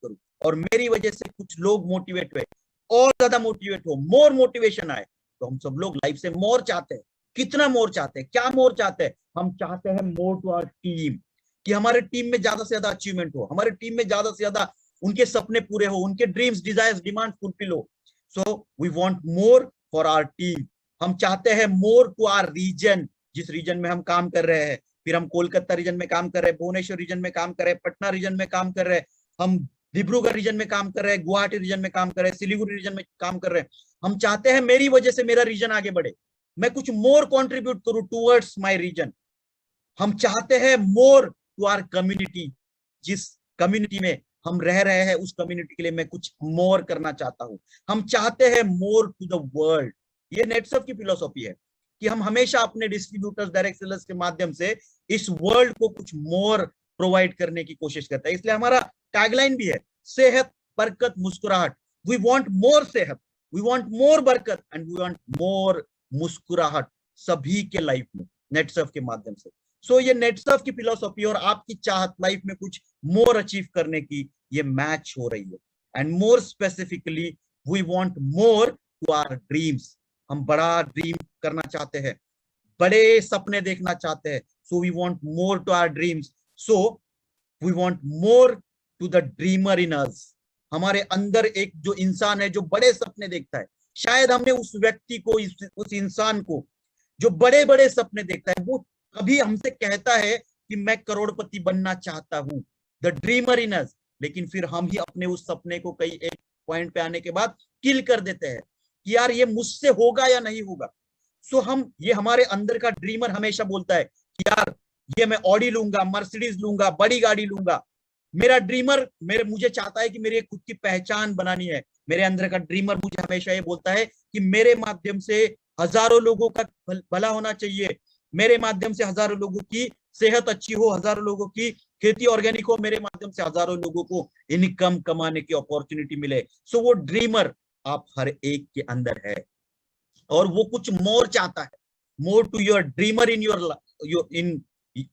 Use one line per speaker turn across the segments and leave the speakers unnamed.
करूं और मेरी वजह से कुछ लोग मोटिवेट हुए, और ज्यादा मोटिवेट हो, मोर मोटिवेशन आए, तो हम सब लोग लाइफ से मोर चाहते हैं। कितना मोर चाहते हैं? क्या मोर चाहते हैं? हम चाहते हैं मोर टू आवर टीम, कि हमारे टीम में ज्यादा से ज्यादा अचीवमेंट हो, हमारे टीम में ज्यादा से ज्यादा उनके सपने पूरे हो, उनके ड्रीम्स, डिजायर्स, डिमांड फुलफिल हो। So we want more for our team. हम चाहते हैं मोर टू आवर रीजन, जिस रीजन में हम काम कर रहे हैं। फिर हम कोलकाता रीजन में काम कर रहे हैं, भुवनेश्वर रीजन में काम कर रहे हैं, पटना रीजन में काम कर रहे हैं, हम डिब्रूगढ़ रीजन में काम कर रहे हैं, गुवाहाटी रीजन में काम कर रहे हैं, सिलीगुड़ी रीजन में काम कर रहे हैं। हम चाहते हैं मेरी वजह से मेरा रीजन आगे बढ़े, मैं कुछ मोर कंट्रीब्यूट करूं टुवर्ड्स माय रीजन। हम चाहते हैं मोर टू आवर कम्युनिटी, जिस कम्युनिटी में हम रह रहे हैं उस कम्युनिटी के लिए मैं कुछ मोर करना चाहता हूं। हम चाहते हैं मोर टू द वर्ल्ड। ये नेटसर्फ की फिलॉसफी है कि हम हमेशा अपने डिस्ट्रीब्यूटर्स, डायरेक्ट सेलर्स के माध्यम से इस वर्ल्ड को कुछ मोर प्रोवाइड करने की कोशिश करता है। इसलिए हमारा टैगलाइन भी है, सेहत, बरकत, मुस्कुराहट। वी वांट मोर सेहत, वी वांट मोर बरकत एंड वी वांट मोर मुस्कुराहट सभी के लाइफ में नेटसर्फ के माध्यम से। सो ये नेटसर्फ की फिलॉसफी और आपकी चाहत लाइफ में कुछ मोर अचीव करने की, ये मैच हो रही है। And more specifically we want more to our dreams. हम बड़ा ड्रीम करना चाहते हैं, बड़े सपने देखना चाहते हैं। So we want more to our dreams. So we want more to the dreamer in us. हमारे अंदर एक जो इंसान है जो बड़े सपने देखता है, शायद हमने उस व्यक्ति को, उस इंसान को जो बड़े बड़े सपने देखता है, वो कभी हमसे कहता है कि मैं करोड़पति बनना चाहता हूं, द ड्रीमर इन अस। लेकिन फिर हम ही अपने उस सपने को कई एक पॉइंट पे आने के बाद किल कर देते हैं कि यार ये मुझसे होगा या नहीं होगा। सो हम, ये हमारे अंदर का ड्रीमर हमेशा बोलता है कि यार ये मैं ऑडी लूंगा, मर्सिडीज लूंगा, बड़ी गाड़ी लूंगा। मेरा ड्रीमर मुझे चाहता है कि मेरी खुद की पहचान बनानी है। मेरे अंदर का ड्रीमर मुझे हमेशा ये बोलता है कि मेरे माध्यम से हजारों लोगों का भला होना चाहिए, मेरे माध्यम से हजारों लोगों की सेहत अच्छी हो, हजारों लोगों की खेती ऑर्गेनिक हो, मेरे माध्यम से हजारों लोगों को इनकम कमाने की अपॉर्चुनिटी मिले। सो वो ड्रीमर आप हर एक के अंदर है और वो कुछ मोर चाहता है। More to your dreamer in your in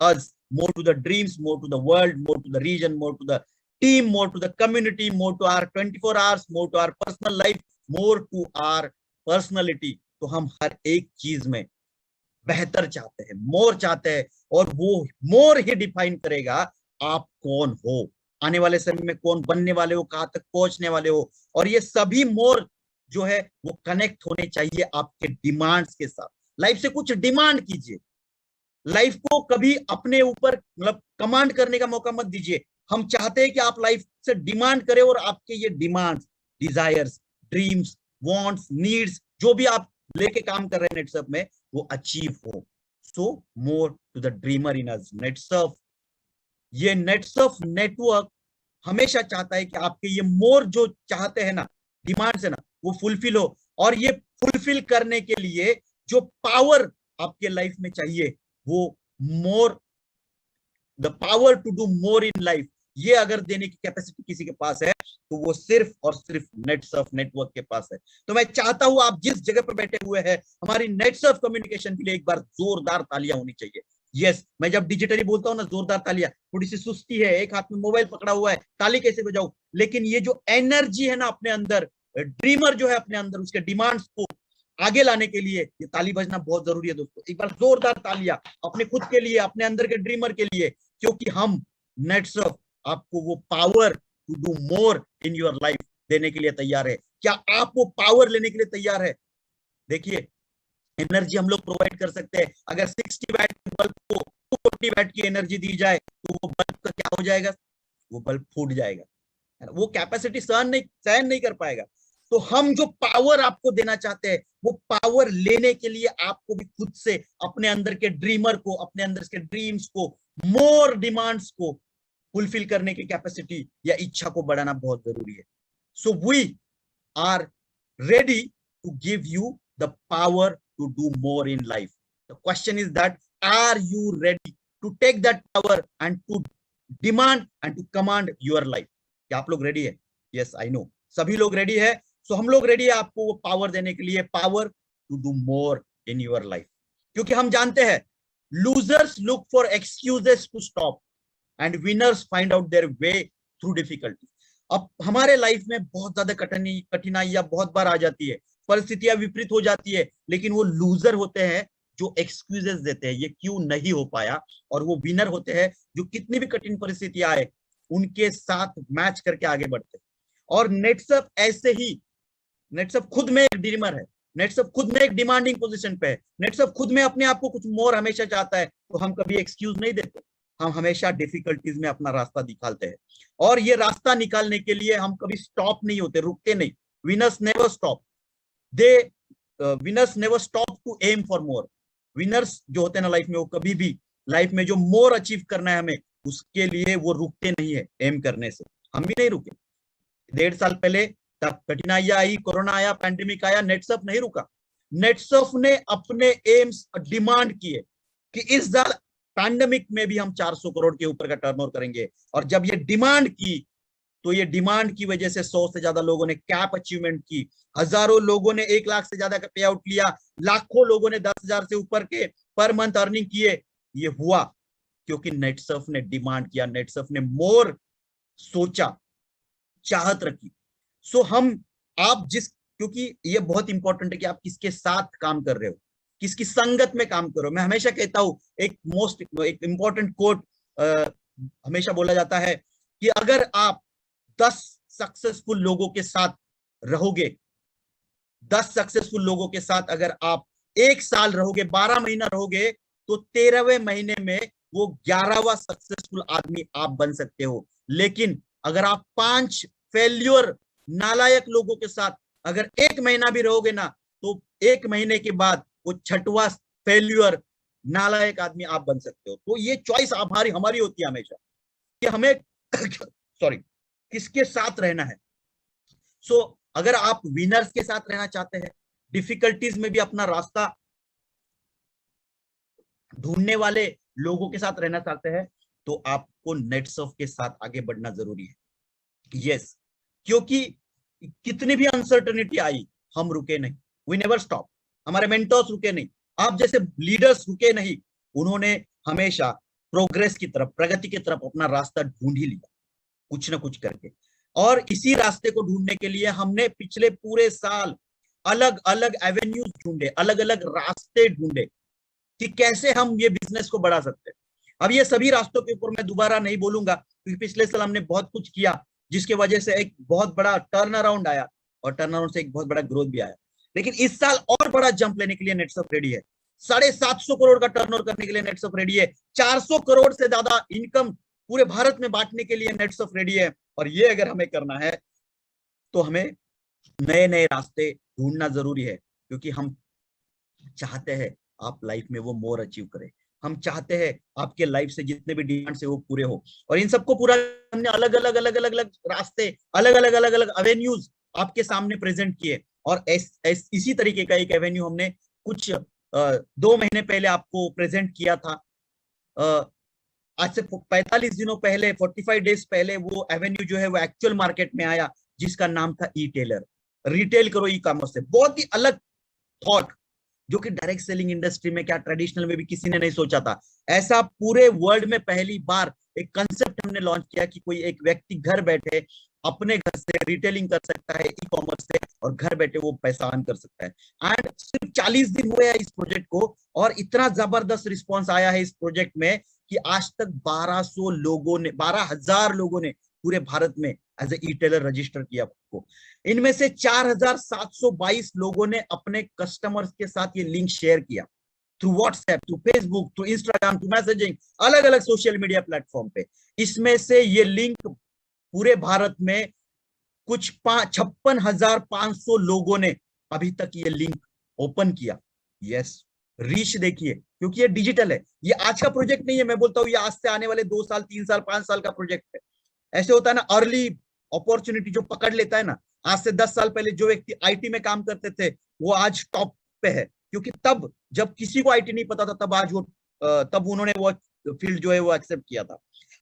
us, more to the dreams, more to the world, more to the region, more to the team, more to the community, more to our 24 hours, more to our personal life, more to our personality। तो हम हर एक चीज में बेहतर चाहते हैं, मोर चाहते हैं, और वो मोर ही डिफाइन करेगा आप कौन हो, आने वाले समय में कौन बनने वाले हो, कहां तक पहुंचने वाले हो। और ये सभी मोर जो है वो कनेक्ट होने चाहिए आपके डिमांड्स के साथ। लाइफ से कुछ डिमांड कीजिए, लाइफ को कभी अपने ऊपर मतलब कमांड करने का मौका मत दीजिए। हम चाहते हैं कि आप लाइफ से डिमांड करें और आपके ये demands, desires, dreams, wants, needs जो भी आप लेके काम कर रहे हैं नेटसर्फ में, वो अचीव हो। सो मोर टू द ड्रीमर इन अस। नेटसर्फ, ये नेटसर्फ नेटवर्क हमेशा चाहता है कि आपके ये मोर जो चाहते हैं ना, डिमांड्स है ना, वो फुलफिल हो। और ये फुलफिल करने के लिए जो पावर आपके लाइफ में चाहिए, वो more, the power to do more in life, ये अगर देने की कैपेसिटी किसी के पास है तो वो सिर्फ और सिर्फ नेटसर्फ नेटवर्क के पास है। तो मैं चाहता हूं आप जिस जगह पर बैठे हुए हैं, हमारी नेटसर्फ कम्युनिकेशन के लिए एक बार जोरदार तालियां होनी चाहिए। यस, मैं जब डिजिटली बोलता हूं ना जोरदार तालियां, थोड़ी सी सुस्ती है, एक हाथ में मोबाइल पकड़ा हुआ है, ताली कैसे बजाऊं। लेकिन ये जो एनर्जी है ना अपने अंदर, ड्रीमर जो है अपने अंदर, उसके डिमांड्स को आगे लाने के लिए ये ताली बजना बहुत जरूरी है दोस्तों। एक बार जोरदार तालियां अपने खुद के लिए, अपने अंदर के ड्रीमर के लिए, क्योंकि हम नेटसर्फ आपको वो power to do more in your life देने के लिए तैयार है। क्या आप वो पावर लेने के लिए तैयार है? देखिए, एनर्जी हम लोग प्रोवाइड कर सकते हैं। अगर 60 वैट के बल्ब को 240 वैट की एनर्जी दी जाए तो वो बल्ब का क्या हो जाएगा? वो बल्ब फूट जाएगा, वो कैपेसिटी सहन नहीं कर पाएगा। तो हम जो पावर आपको देना चाहते हैं, वो पावर लेने के लिए आपको भी खुद से अपने अंदर के ड्रीमर को, अपने अंदर के ड्रीम्स को, मोर डिमांड्स को फुलफिल करने की कैपेसिटी या इच्छा को बढ़ाना बहुत जरूरी है। So we are ready to give you the power to do more in life. The question is that, are you ready to take that power and to demand and to command your life? क्या आप लोग ready है? Yes, I know सभी लोग ready है। सो हम लोग ready है आपको वो पावर देने के लिए, power to do more in your life. क्योंकि हम जानते हैं losers look for excuses to stop and winners find out their way through difficulty. अब हमारे लाइफ में बहुत ज्यादा कठिनाइयां बहुत बार आ जाती है, परिस्थितियां विपरीत हो जाती है, लेकिन वो लूजर होते हैं जो एक्सक्यूजेस देते हैं ये क्यों नहीं हो पाया, और वो विनर होते हैं जो कितनी भी कठिन परिस्थितियां आए उनके साथ मैच करके आगे बढ़ते हैं। और नेटसप ऐसे ही, नेटसप खुद में एक ड्रीमर है, नेटसप खुद में एक डिमांडिंग पोजीशन पे है, नेटसप खुद में अपने आप को कुछ मोर हमेशा चाहता है, तो हम कभी एक्सक्यूज नहीं देते, हम हमेशा डिफिकल्टीज में अपना रास्ता निकालते हैं। और ये रास्ता निकालने के लिए हम कभी स्टॉप नहीं होते, रुकते नहीं। Winners never stop, they winners never stop to aim for more. Winners जो होते हैं ना लाइफ में, वो कभी भी लाइफ में जो मोर अचीव करना है हमें, उसके लिए वो रुकते नहीं है एम करने से। हम भी नहीं रुके। 1.5 साल पहले तक कठिनाइयां आई, कोरोना आया, पैंडेमिक आया, नेटसप नहीं रुका। नेटसप ने अपने एम्स डिमांड किए कि इस साल पैंडेमिक में भी हम 400 करोड़ के ऊपर का टर्नओवर करेंगे। और जब ये डिमांड की, तो ये डिमांड की वजह से 100 से ज्यादा लोगों ने कैप अचीवमेंट की, हजारों लोगों ने 1 लाख से ज्यादा का पे आउट लिया, लाखों लोगों ने 10,000 से ऊपर के पर मंथ अर्निंग किए। ये हुआ क्योंकि नेटसप ने डिमांड किया, नेटसप ने मोर सोचा, चाहत रखी। सो हम, आप जिस, क्योंकि ये बहुत इंपॉर्टेंट है कि आप किसके साथ काम कर रहे हो, किसकी संगत में काम करो। मैं हमेशा कहता हूं, एक इंपॉर्टेंट कोट हमेशा बोला जाता है कि अगर आप 10 सक्सेसफुल लोगों के साथ रहोगे, 10 सक्सेसफुल लोगों के साथ अगर आप 1 साल रहोगे, 12 महीना रहोगे, तो 13वें महीने में वो 11वां सक्सेसफुल आदमी आप बन सकते हो। लेकिन अगर आप 5 फेल्यूर नालायक लोगों के साथ अगर 1 महीना भी रहोगे ना, तो 1 महीने के बाद वो 6वां फेल्यूर नालायक आदमी आप बन सकते हो। तो ये चॉइस हमारी होती है हमेशा कि हमें सॉरी किसके साथ रहना है। सो अगर आप विनर्स के साथ रहना चाहते हैं, डिफिकल्टीज में भी अपना रास्ता ढूंढने वाले लोगों के साथ रहना चाहते हैं, तो आपको नेटसप के साथ आगे बढ़ना जरूरी है। यस, क्योंकि कितनी भी अनसर्टेनिटी आई, हम रुके नहीं, वी नेवर स्टॉप। हमारे मेंटर्स रुके नहीं, आप जैसे लीडर्स रुके नहीं, उन्होंने हमेशा प्रोग्रेस की तरफ, प्रगति की तरफ अपना रास्ता ढूंढ ही लिया कुछ ना कुछ करके। और इसी रास्ते को ढूंढने के लिए हमने पिछले पूरे साल अलग अलग एवेन्यूज ढूंढे, अलग अलग रास्ते ढूंढे कि कैसे हम ये बिजनेस को बढ़ा सकते हैं। अब ये सभी रास्तों के ऊपर मैं दोबारा नहीं बोलूंगा, क्योंकि पिछले साल हमने बहुत कुछ किया जिसके वजह से एक बहुत बड़ा टर्न अराउंड आया, और टर्न अराउंड से एक बहुत बड़ा ग्रोथ भी आया। लेकिन इस साल और बड़ा जंप लेने के लिए नेटसप रेडी है। 750 करोड़ का टर्नओवर करने के लिए नेटसप रेडी है। 400 करोड़ से ज्यादा इनकम पूरे भारत में बांटने के लिए नेटसप रेडी है। और ये अगर हमें करना है तो हमें नए नए रास्ते ढूंढना जरूरी है, क्योंकि हम चाहते हैं आप लाइफ में वो मोर अचीव करें। हम चाहते हैं आपके लाइफ से जितने भी डिमांड्स है वो पूरे हो। और इन सबको पूरा हमने अलग अलग अलग अलग अलग रास्ते, अलग अलग अलग अलग एवेन्यूज आपके सामने प्रेजेंट किए। और इसी तरीके का एक एवेन्यू हमने कुछ 2 महीने पहले आपको प्रेजेंट किया था। आज से 45 दिनों पहले, 45 डेज पहले वो एवेन्यू जो है वो एक्चुअल मार्केट में आया, जिसका नाम था ई टेलर। रिटेल करो ई कॉमर्स से, बहुत ही अलग थॉट, जो कि डायरेक्ट सेलिंग इंडस्ट्री में, क्या ट्रेडिशनल में भी किसी ने नहीं सोचा था। ऐसा पूरे वर्ल्ड में पहली बार एक कंसेप्ट हमने लॉन्च किया कि कोई एक व्यक्ति घर बैठे अपने घर से रिटेलिंग कर सकता है ई कॉमर्स से, और घर बैठे वो पैसा अर्न कर सकता है। एंड सिर्फ 40 दिन हुए हैं इस प्रोजेक्ट को, और इतना जबरदस्त रिस्पॉन्स आया है इस प्रोजेक्ट में कि आज तक 12,000 लोगों ने पूरे भारत में as a e tailer register किया को। इनमें से 4,722 लोगों ने अपने कस्टमर्स के साथ ये लिंक शेयर किया, through WhatsApp, through Facebook, through Instagram, through messaging, अलग अलग सोशल मीडिया प्लेटफॉर्म पे। इसमें से ये लिंक पूरे भारत में कुछ 56,500 लोगों ने अभी तक ये लिंक ओपन किया। यस, रीच देखिए, क्योंकि ये डिजिटल है, ये आज का प्रोजेक्ट नहीं है। मैं बोलता हूँ ये आज से आने वाले 2 साल, 3 साल, 5 साल का प्रोजेक्ट है। ऐसे होता है ना, अर्ली अपॉर्चुनिटी जो पकड़ लेता है ना, आज से 10 साल पहले जो व्यक्ति आईटी में काम करते थे वो आज टॉप पे है, क्योंकि तब जब किसी को आईटी नहीं पता था, तब उन्होंने वो फील्ड जो है वो एक्सेप्ट किया था।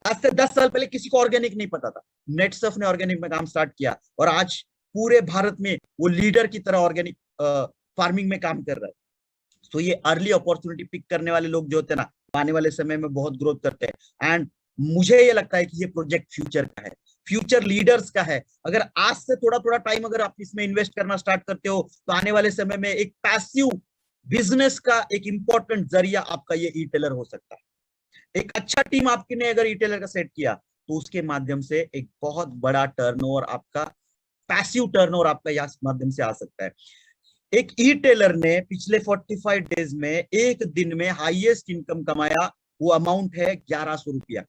आज से 10 साल पहले किसी को ऑर्गेनिक नहीं पता था, नेटसप ने ऑर्गेनिक में काम स्टार्ट किया, और आज पूरे भारत में वो लीडर की तरह ऑर्गेनिक फार्मिंग में काम कर रहा है। तो ये अर्ली अपॉर्चुनिटी पिक करने वाले लोग जो होते हैं ना, आने वाले समय में बहुत ग्रोथ करते हैं। एंड मुझे ये लगता है कि ये प्रोजेक्ट फ्यूचर का है। फ्यूचर लीडर्स का है। अगर आज से थोड़ा थोड़ा टाइम अगर आप इसमें इन्वेस्ट करना स्टार्ट करते हो तो आने वाले समय में एक पैसिव बिजनेस का एक इंपॉर्टेंट जरिया आपका ये ई टेलर हो सकता है। एक अच्छा टीम आपके ने अगर ई टेलर का सेट किया तो उसके माध्यम से एक बहुत बड़ा टर्नओवर आपका, पैसिव टर्नओवर आपका यहाँ माध्यम से आ सकता है। एक ई टेलर ने पिछले 45 डेज में एक दिन में हाईएस्ट इनकम कमाया, वो अमाउंट है 1100 रुपया।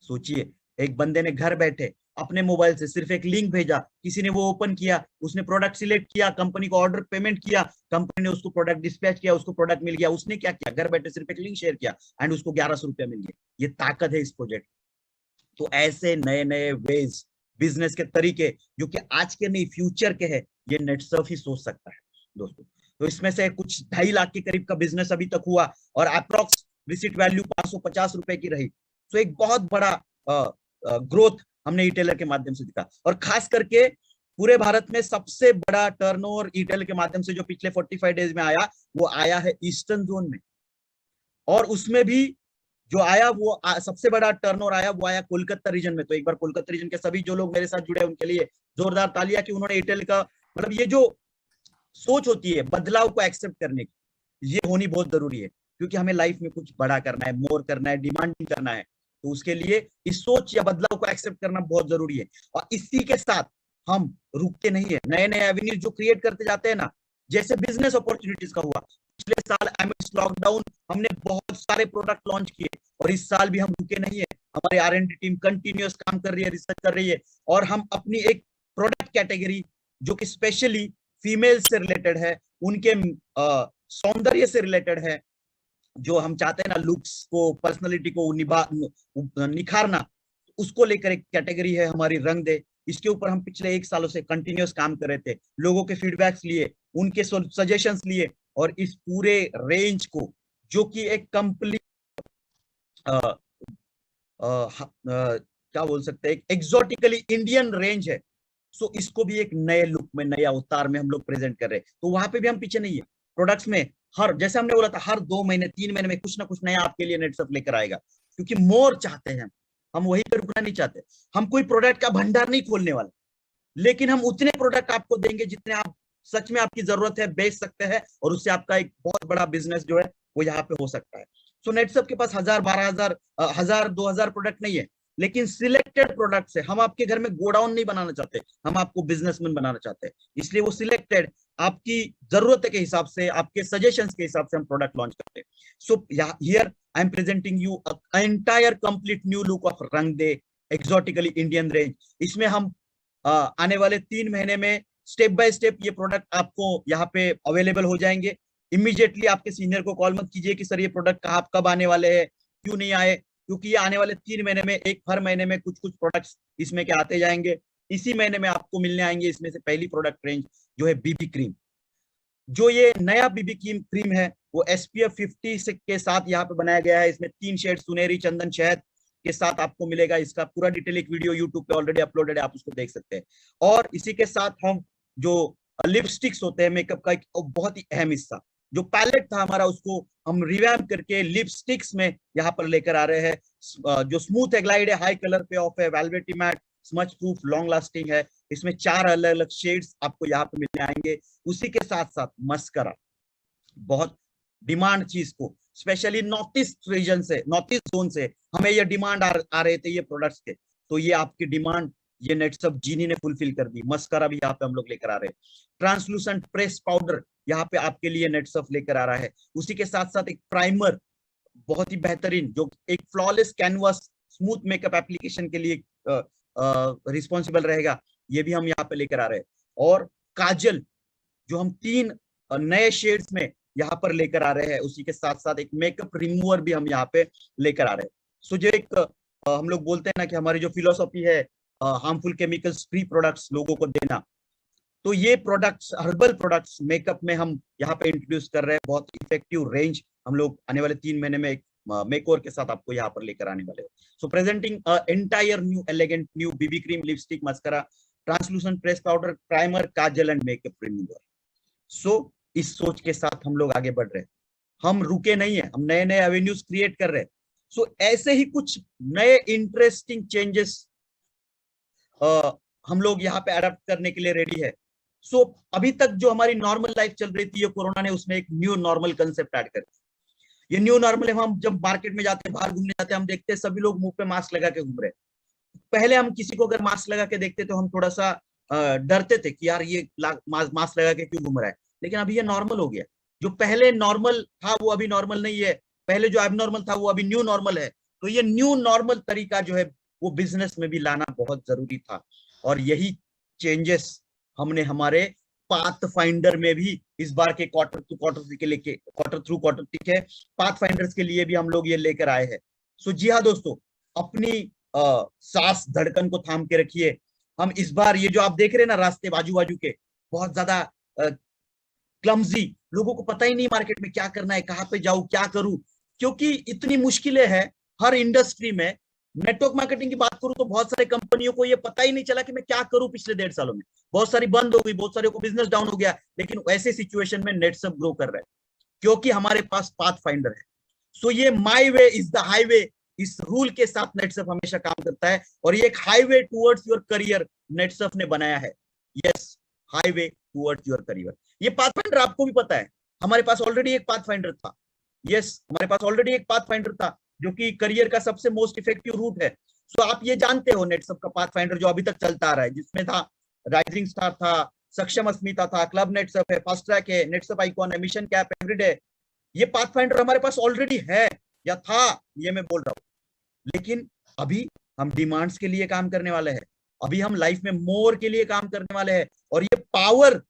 सोचिए, एक बंदे ने घर बैठे अपने मोबाइल से सिर्फ एक लिंक भेजा, किसी ने वो ओपन किया, उसने प्रोडक्ट सिलेक्ट किया, कंपनी को ऑर्डर पेमेंट किया, कंपनी ने उसको प्रोडक्ट डिस्पैच किया, उसको प्रोडक्ट मिल गया। उसने क्या किया, घर बैठे सिर्फ एक लिंक शेयर किया एंड उसको 1100 रुपया मिल गया। ये ताकत है इस प्रोजेक्ट। तो ऐसे नए नए वेज, बिजनेस के तरीके जो कि आज के नहीं फ्यूचर के हैं, ये नेटसर्फ ही सोच सकता है दोस्तों। तो इसमें से कुछ 2.5 लाख के करीब का बिजनेस अभी तक हुआ और अप्रोक्स विजिट वैल्यू 550 रुपए की रही। तो एक बहुत बड़ा ग्रोथ हमने ई टेलर के माध्यम से दिखा। और खास करके पूरे भारत में सबसे बड़ा टर्नओवर ई टेलर के माध्यम से जो पिछले 45 डेज में आया, वो आया है ईस्टर्न जोन में। और उसमें भी जो आया वो सबसे बड़ा टर्नओवर आया, वो आया कोलकाता रीजन में। तो एक बार कोलकाता रीजन के सभी जो लोग मेरे साथ जुड़े हैं उनके लिए जोरदार तालियां कि उन्होंने एयरटेल का, मतलब ये जो सोच होती है बदलाव को एक्सेप्ट करने की, ये होनी बहुत जरूरी है। क्योंकि हमें लाइफ में कुछ बड़ा करना है, मोर करना है, डिमांडिंग करना है, तो उसके लिए इस सोच या बदलाव को एक्सेप्ट करना बहुत जरूरी है। और इसी के साथ हम रुकते नहीं है, नए नए एवेन्यूज जो क्रिएट करते जाते हैं ना, जैसे बिजनेस अपॉर्चुनिटीज का हुआ। पिछले साल एमिड्स लॉकडाउन हमने बहुत सारे प्रोडक्ट लॉन्च किए और इस साल भी हम रुके नहीं है। हमारी R&D टीम कंटिन्यूअस काम कर रही है, रिसर्च कर रही है और हम अपनी एक प्रोडक्ट कैटेगरी जो कि स्पेशली फीमेल से रिलेटेड है, उनके सौंदर्य से रिलेटेड है, जो हम चाहते हैं ना लुक्स को, पर्सनालिटी को निखारना, उसको लेकर एक कैटेगरी है हमारी रंग दे। इसके ऊपर हम पिछले 1 सालों से कंटिन्यूअस काम कर रहे थे, लोगों के फीडबैक्स लिए, उनके सजेशंस लिए और इस पूरे रेंज को, जो कि एक कंप्लीट क्या बोल सकते हैं, एक एक्सोटिकली इंडियन रेंज है, सो इसको भी एक नए लुक में, नए अवतार में हम लोग प्रेजेंट कर रहे हैं। तो वहां पे भी हम पीछे नहीं है। प्रोडक्ट्स में हर, जैसे हमने बोला था, हर 2 महीने 3 महीने में कुछ ना कुछ नया आपके लिए नेटसर्फ लेकर आएगा। क्योंकि मोर चाहते हैं हम वहीं पे रुकना नहीं चाहते। हम कोई प्रोडक्ट का भंडार नहीं खोलने वाले, लेकिन हम उतने प्रोडक्ट आपको देंगे जितने आप सच में आपकी जरूरत है, बेच सकते हैं और उससे आपका एक बहुत बड़ा बिजनेस जो है वो यहाँ पे हो सकता है। सो नेटसर्फ के पास 1000, 12,000, 1000, 2000 प्रोडक्ट नहीं है, लेकिन सिलेक्टेड प्रोडक्ट्स है। हम आपके घर में गोडाउन नहीं बनाना चाहते, हम आपको बिजनेसमैन बनाना चाहते हैं। इसलिए वो सिलेक्टेड, आपकी जरूरत के हिसाब से, आपके सजेशंस के हिसाब से हम प्रोडक्ट लॉन्च करते हैं। So here I am presenting you entire complete new look of रंग दे एक्सोटिकली इंडियन रेंज। इसमें हम आने वाले 3 महीने में स्टेप बाय स्टेप ये प्रोडक्ट आपको यहाँ पे अवेलेबल हो जाएंगे। इमीडिएटली आपके सीनियर को कॉल मत कीजिए कि सर ये प्रोडक्ट कहाँ कब आने वाले हैं, क्यों नहीं आए, क्योंकि ये आने वाले 3 महीने में, एक हर महीने में कुछ कुछ प्रोडक्ट्स इसमें के आते जाएंगे। इसी महीने में आपको मिलने आएंगे इसमें से पहली प्रोडक्ट रेंज जो है बीबी क्रीम। जो ये नया बीबी क्रीम है वो SPF 50 के साथ यहाँ पे बनाया गया है। इसमें 3 शेड, सुनहरी, चंदन, शहद के साथ आपको मिलेगा। इसका पूरा डिटेल एक वीडियो यूट्यूब पे ऑलरेडी अपलोडेड है, आप उसको देख सकते हैं। और इसी के साथ हम जो लिपस्टिक्स होते हैं मेकअप का एक बहुत ही अहम हिस्सा, जो पैलेट था हमारा, उसको हम रिवैम्प करके लिपस्टिक्स में यहाँ पर लेकर आ रहे हैं। जो स्मूथ ग्लाइड है, हाई कलर पे ऑफ है, velvety matte, smudge proof, long lasting है। इसमें 4 अलग अलग शेड्स आपको यहाँ पे मिलने आएंगे। उसी के साथ साथ मस्करा, बहुत डिमांड चीज को, स्पेशली नॉर्थ ईस्ट रीजन से, नॉर्थ ईस्ट जोन से हमें ये डिमांड आ रहे थे ये प्रोडक्ट्स के। तो ये आपकी डिमांड ये नेटसर्फ जीनी ने फुलफिल कर दी। मस्करा भी यहाँ पे हम लोग लेकर आ रहे हैं। ट्रांसलूसेंट प्रेस पाउडर यहाँ पे आपके लिए नेटसर्फ लेकर आ रहा है। उसी के साथ साथ एक प्राइमर बहुत ही बेहतरीन, जो एक flawless canvas smooth makeup application के लिए रिस्पॉन्सिबल रहेगा, ये भी हम यहाँ पे लेकर आ रहे हैं। और काजल जो हम 3 नए शेड्स में यहाँ पर लेकर आ रहे हैं। उसी के साथ साथ एक मेकअप रिमूवर भी हम यहाँ पे लेकर आ रहे हैं। सो जो एक हम लोग बोलते हैं ना कि हमारी जो फिलोसॉफी है हार्मफुल केमिकल्स फ्री प्रोडक्ट्स लोगों को देना, तो ये प्रोडक्ट्स, हर्बल प्रोडक्ट्स मेकअप में हम यहाँ पे इंट्रोड्यूस कर रहे हैं। बहुत इफेक्टिव रेंज हम लोग आने वाले 3 महीने में एक मेकओवर के साथ आपको यहाँ पर लेकर आने वाले हैं। So presenting entire new elegant new BB cream, lipstick, mascara, translucent press powder, primer, kajal and makeup remover. So इस सोच के साथ हम लोग आगे बढ़ रहे हैं। हम रुके नहीं है, हम नए नए एवेन्यूज क्रिएट कर रहे हैं। सो ऐसे ही कुछ नए इंटरेस्टिंग चेंजेस हम लोग यहाँ पे अडेप्ट करने के लिए रेडी है। सो अभी तक जो हमारी नॉर्मल लाइफ चल रही थी, ये कोरोना ने उसमें एक न्यू नॉर्मल कंसेप्ट ऐड कर दिया। ये न्यू नॉर्मल है, हम जब मार्केट में जाते हैं, बाहर घूमने जाते हैं, हम देखते हैं सभी लोग मुंह पे मास्क लगा के घूम रहे हैं। पहले हम किसी को अगर मास्क लगा के देखते तो हम थोड़ा सा डरते थे कि यार ये मास्क लगा के क्यों घूम रहा है, लेकिन अभी ये नॉर्मल हो गया। जो पहले नॉर्मल था वो अभी नॉर्मल नहीं है, पहले जो एबनॉर्मल था वो अभी न्यू नॉर्मल है। तो ये न्यू नॉर्मल तरीका जो है वो बिजनेस में भी लाना बहुत जरूरी था, और यही चेंजेस हमने हमारे पाथ फाइंडर में भी इस बार के क्वार्टर टू क्वार्टर के लिए, क्वार्टर थ्रू क्वार्टर के पाथ फाइंडर्स के लिए भी हम लोग ये लेकर आए हैं। सो जी हाँ दोस्तों, अपनी सांस धड़कन को थाम के रखिए। हम इस बार ये जो आप देख रहे हैं ना रास्ते बाजू बाजू के, बहुत ज्यादा क्लमजी, लोगों को पता ही नहीं मार्केट में क्या करना है, कहाँ पे जाऊं, क्या करूं, क्योंकि इतनी मुश्किलें हैं हर इंडस्ट्री में। नेटवर्क मार्केटिंग की बात करूं तो बहुत सारे कंपनियों को ये पता ही नहीं चला कि मैं क्या करूं। पिछले 1.5 सालों में बहुत सारी बंद हो गई, बहुत सारे को बिजनेस डाउन हो गया, लेकिन ऐसे सिचुएशन में नेटसप ग्रो कर रहा है क्योंकि हमारे पास पाथ फाइंडर है। सो ये माई वे इज द हाईवे, इस रूल के साथ नेटसप हमेशा काम करता है, और ये एक हाईवे टुवर्ड्स योर करियर नेटसप ने बनाया है। Yes, highway towards your career. ये पाथ फाइंडर आपको भी पता है, हमारे पास ऑलरेडी एक पाथ फाइंडर था। यस, हमारे पास ऑलरेडी एक पाथ फाइंडर था जो कि करियर का सबसे मोस्ट इफेक्टिव रूट है। सो आप ये जानते हो नेटसप का पाथ फाइंडर जो अभी तक चलता आ रहा है, जिसमें था राइजिंग स्टार था, सक्षम अस्मिता था, क्लब नेटसप है, फास्ट ट्रैक है, नेटसप आइकॉन है, मिशन कैप, एवरीडे। ये पाथ फाइंडर हमारे पास ऑलरेडी है या था, ये मैं बोल रहा हूँ। लेकिन अभी हम डिमांड्स के लिए काम करने वाले हैं, अभी हम लाइफ में मोर के लिए काम करने वाले हैं, और ये पावर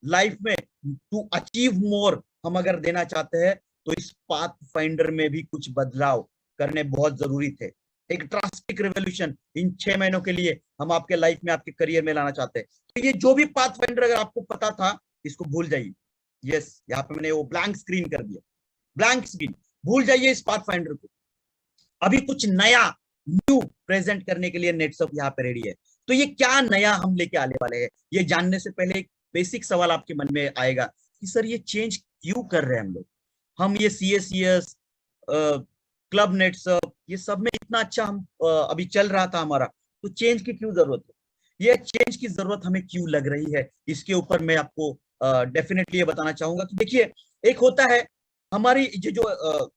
लाइफ में टू अचीव मोर हम अगर देना चाहते हैं तो इस पाथ फाइंडर में भी कुछ बदलाव करने बहुत जरूरी थे। एक ड्रास्टिक रेवोल्यूशन इन 6 महीनों के लिए हम आपके लाइफ में, आपके करियर में लाना चाहते हैं। तो ये जो भी पाथ फाइंडर अगर आपको पता था, इसको भूल जाइए। यस, यहाँ पे मैंने वो ब्लैंक स्क्रीन कर दिया, ब्लैंक स्क्रीन, भूल जाइए इस पाथ फाइंडर को। अभी कुछ नया न्यू प्रेजेंट करने के लिए नेटसप यहाँ पे रेडी है। तो ये क्या नया हम लेके आने वाले हैं, ये जानने से पहले एक बेसिक सवाल आपके मन में आएगा कि सर ये चेंज क्यों कर रहे हैं हम लोग। हम ये CSCS, क्लब नेटसप, ये सब में इतना अच्छा हम अभी चल रहा था हमारा, तो चेंज की क्यों जरूरत है, ये चेंज की जरूरत हमें क्यों लग रही है, इसके ऊपर मैं आपको डेफिनेटली ये बताना चाहूंगा कि देखिए, एक होता है हमारी ये जो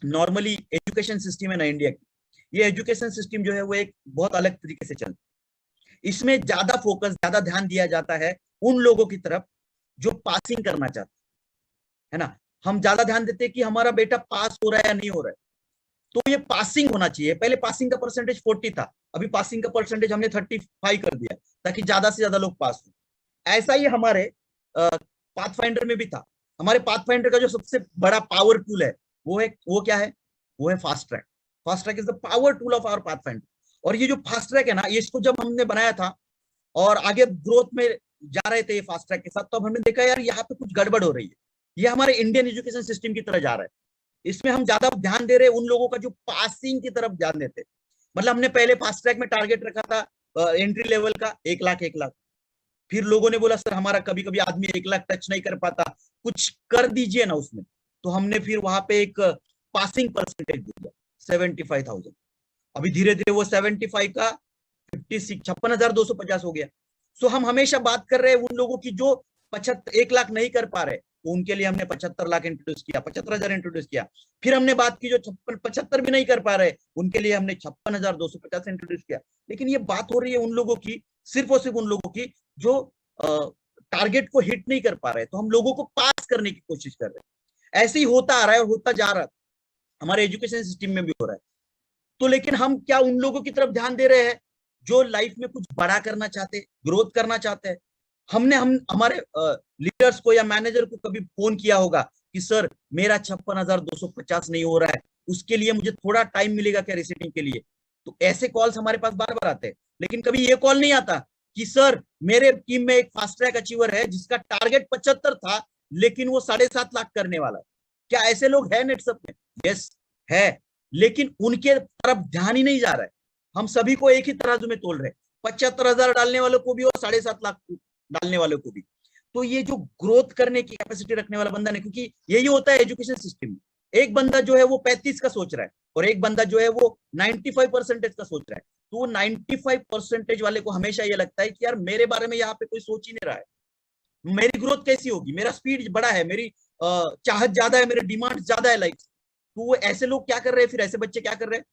नॉर्मली एजुकेशन सिस्टम है ना इंडिया की, ये एजुकेशन सिस्टम जो है वो एक बहुत अलग तरीके से चलता है। इसमें ज्यादा फोकस, ज्यादा ध्यान दिया जाता है उन लोगों की तरफ जो पासिंग करना चाहते है ना। हम ज्यादा ध्यान देते हैं कि हमारा बेटा पास हो रहा है या नहीं हो रहा है, तो ये पासिंग होना चाहिए। पहले पासिंग का परसेंटेज 40 था, अभी पासिंग का परसेंटेज हमने 35 कर दिया ताकि ज्यादा से ज्यादा लोग पास हो। ऐसा ही हमारे पाथ फाइंडर में भी था। हमारे पाथ फाइंडर का जो सबसे बड़ा पावर टूल है वो क्या है, वो है fast track. Fast track is the power tool of our path finder. और ये जो फास्ट ट्रैक है ना, ये इसको जब हमने बनाया था और आगे ग्रोथ में जा रहे थे ये फास्ट ट्रैक के साथ, तो हमने देखा यार यहाँ पे कुछ गड़बड़ हो रही है, ये हमारे इंडियन एजुकेशन सिस्टम की तरह जा रहा है। इसमें हम ज्यादा ध्यान दे रहे हैं उन लोगों का जो पासिंग की तरफ ध्यान देते। मतलब हमने पहले फास्ट ट्रैक में टारगेट रखा था एंट्री लेवल का 1 लाख 1 लाख, फिर लोगों ने बोला सर हमारा कभी कभी आदमी 1 लाख टच नहीं कर पाता, कुछ कर दीजिए ना उसमें। तो हमने फिर वहां पे एक पासिंग परसेंटेज दिया 75,000। अभी धीरे धीरे वो 75 का 56,250 हो गया। सो हम हमेशा बात कर रहे हैं उन लोगों की जो 1 लाख नहीं कर पा रहे, तो उनके लिए हमने 75 लाख इंट्रोड्यूस किया, 75,000 इंट्रोड्यूस किया। फिर हमने बात की जो 75 भी नहीं कर पा रहे, उनके लिए हमने 56,250 इंट्रोड्यूस किया। लेकिन ये बात हो रही है उन लोगों की, सिर्फ और सिर्फ उन लोगों की जो टारगेट को हिट नहीं कर पा रहे, तो हम लोगों को पास करने की कोशिश कर रहे हैं। ऐसे ही होता आ रहा है और होता जा रहा है, हमारे एजुकेशन सिस्टम में भी हो रहा है। तो लेकिन हम क्या उन लोगों की तरफ ध्यान दे रहे हैं जो लाइफ में कुछ बड़ा करना चाहते, ग्रोथ करना चाहते हैं? हम हमारे लीडर्स को या मैनेजर को कभी फोन किया होगा कि सर मेरा 56,250 नहीं हो रहा है, उसके लिए मुझे थोड़ा टाइम मिलेगा क्या रिसेटिंग के लिए? तो ऐसे कॉल्स हमारे पास बार बार आते हैं, लेकिन कभी ये कॉल नहीं आता कि सर मेरे टीम में एक फास्ट ट्रैक अचीवर है जिसका टारगेट 75 था लेकिन वो 7.5 लाख करने वाला है। क्या ऐसे लोग हैं नेटसप में? यस है, लेकिन उनके तरफ ध्यान ही नहीं जा रहा है। हम सभी को एक ही तराजू में तोल रहे हैं, 75,000 डालने वालों को भी और 7.5 लाख डालने वालों को भी। तो ये जो ग्रोथ करने की कैपेसिटी रखने वाला बंदा नहीं, क्योंकि यही होता है एजुकेशन सिस्टम में, एक बंदा जो है वो 35 का सोच रहा है और एक बंदा जो है वो 95% का सोच रहा है। तो 95% वाले को हमेशा ये लगता है कि यार मेरे बारे में यहाँ पे कोई सोच ही नहीं रहा है, मेरी ग्रोथ कैसी होगी, मेरा स्पीड बड़ा है, मेरी चाहत ज्यादा है, मेरे डिमांड ज्यादा है लाइफ। तो वो ऐसे लोग क्या कर रहे हैं, फिर ऐसे बच्चे क्या कर रहे हैं,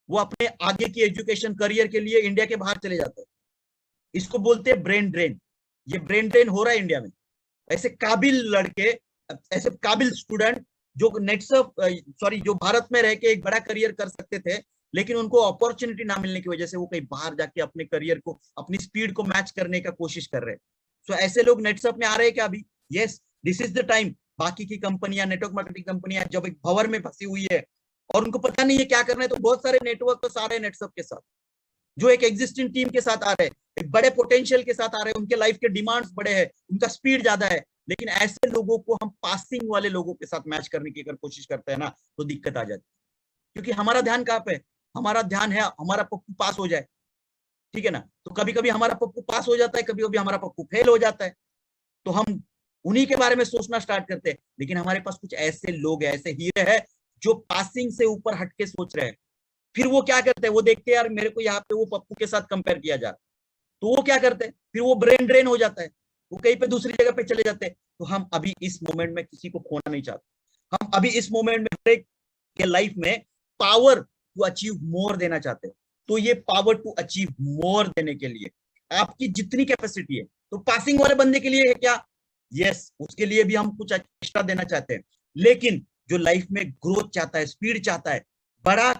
वो अपने आगे की एजुकेशन करियर के लिए इंडिया के बाहर चले जाते हैं। इसको बोलते हैं ब्रेन ड्रेन। ये ब्रेन ड्रेन हो रहा है इंडिया में। ऐसे काबिल लड़के, ऐसे काबिल स्टूडेंट जो जो भारत में रह के एक बड़ा करियर कर सकते थे, लेकिन उनको अपॉर्चुनिटी ना मिलने की वजह से वो कहीं बाहर जाके अपने करियर को, अपनी स्पीड को मैच करने का कोशिश कर रहे हैं। सो ऐसे लोग नेटसप में आ रहे हैं क्या अभी? Yes, this is the time. बाकी की कंपनियां, नेटवर्क मार्केटिंग कंपनियां जब एक भंवर में फंसी हुई है और उनको पता नहीं है क्या करना है, तो बहुत सारे नेटवर्क आ रहे हैं नेटसप के साथ, जो एक एग्जिस्टिंग टीम के साथ आ रहे हैं, एक बड़े पोटेंशियल के साथ आ रहे हैं, उनके लाइफ के डिमांड्स बड़े हैं, उनका स्पीड ज्यादा है, लेकिन ऐसे लोगों को हम पासिंग वाले लोगों के साथ मैच करने की अगर कोशिश करते हैं ना, तो दिक्कत आ जाती है। क्योंकि हमारा ध्यान कहाँ पे है? हमारा ध्यान है हमारा पप्पू पास हो जाए, ठीक है ना। तो कभी कभी हमारा पप्पू पास हो जाता है, कभी कभी हमारा पप्पू फेल हो जाता है, तो हम उन्हीं के बारे में सोचना स्टार्ट करते हैं। लेकिन हमारे पास कुछ ऐसे लोग हैं, ऐसे हीरे हैं जो पासिंग से ऊपर हटके सोच रहे हैं। फिर वो क्या करते हैं, वो देखते हैं यार मेरे को यहाँ पे वो पप्पू के साथ कंपेयर किया जा रहा, तो वो क्या करते हैं, फिर वो ब्रेन ड्रेन हो जाता है, वो कहीं पे दूसरी जगह पे चले जाते हैं। तो हम अभी इस मोमेंट में किसी को खोना नहीं चाहते, हम अभी इस मोमेंट में के लाइफ में पावर टू अचीव मोर देना चाहते हैं। तो ये पावर टू अचीव मोर देने के लिए आपकी जितनी कैपेसिटी है, तो पासिंग वाले बंदे के लिए है क्या? यस, उसके लिए भी हम कुछ एक्स्ट्रा देना चाहते हैं। लेकिन जो लाइफ में ग्रोथ चाहता है, स्पीड चाहता है, बड़ा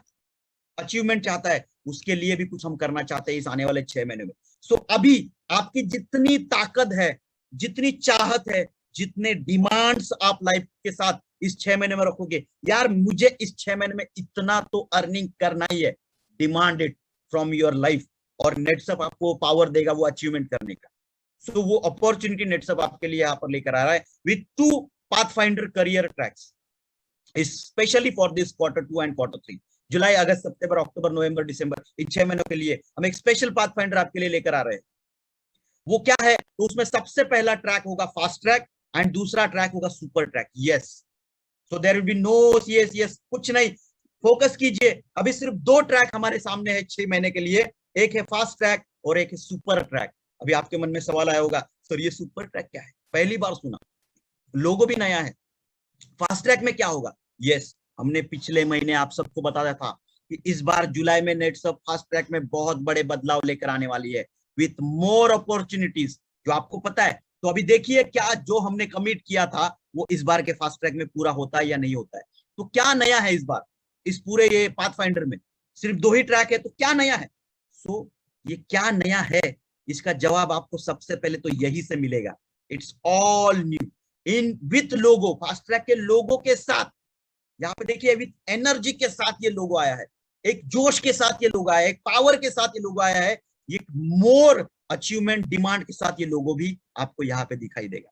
अचीवमेंट चाहता है, उसके लिए भी कुछ हम करना चाहते हैं इस आने वाले 6 महीने में। सो अभी आपकी जितनी ताकत है, जितनी चाहत है, जितने डिमांड्स आप लाइफ के साथ इस 6 महीने में रखोगे, यार मुझे इस 6 महीने में इतना तो अर्निंग करना ही है, demand it from your life, और नेटसप आपको पावर देगा वो अचीवमेंट करने का। सो वो अपॉर्चुनिटी नेटसप आपके लिए यहाँ पर लेकर आ रहा है with 2 pathfinder career tracks, specially for this Q2 and Q3। जुलाई, अगस्त, सितंबर, अक्टूबर, नवंबर, दिसंबर, इन 6 महीनों के लिए हम एक स्पेशल पाथफाइंडर आपके लिए लेकर आ रहे हैं। वो क्या है? तो उसमें सबसे पहला ट्रैक होगा फास्ट ट्रैक एंड दूसरा ट्रैक होगा super track. Yes, so there will be no yes कुछ नहीं, फोकस कीजिए। अभी सिर्फ 2 ट्रैक हमारे सामने है 6 महीने के लिए, एक है फास्ट ट्रैक और एक है सुपर ट्रैक। अभी आपके मन में सवाल आया होगा, सर ये सुपर ट्रैक क्या है? पहली बार सुना, लोगो भी नया है। फास्ट ट्रैक में क्या होगा? यस, हमने पिछले महीने आप सबको बताया था कि इस बार जुलाई में नेटसप फास्ट ट्रैक में बहुत बड़े बदलाव लेकर आने वाली है विथ मोर अपॉर्चुनिटीज, जो आपको पता है। तो अभी देखिए क्या जो हमने कमिट किया था वो इस बार के फास्ट ट्रैक में पूरा होता है या नहीं होता है। तो क्या नया है इस बार इस पूरे ये पाथफाइंडर में? सिर्फ 2 ही ट्रैक है, तो क्या नया है? सो ये क्या नया है, इसका जवाब आपको सबसे पहले तो यही से मिलेगा। It's all new in with logo, fast track के लोगो के साथ। यहाँ पे देखिए विथ एनर्जी के साथ ये लोगो आया है, एक जोश के साथ ये लोगो आया है, एक पावर के साथ ये लोगो आया है, एक मोर अचीवमेंट डिमांड के साथ ये लोगो भी आपको यहाँ पे दिखाई देगा।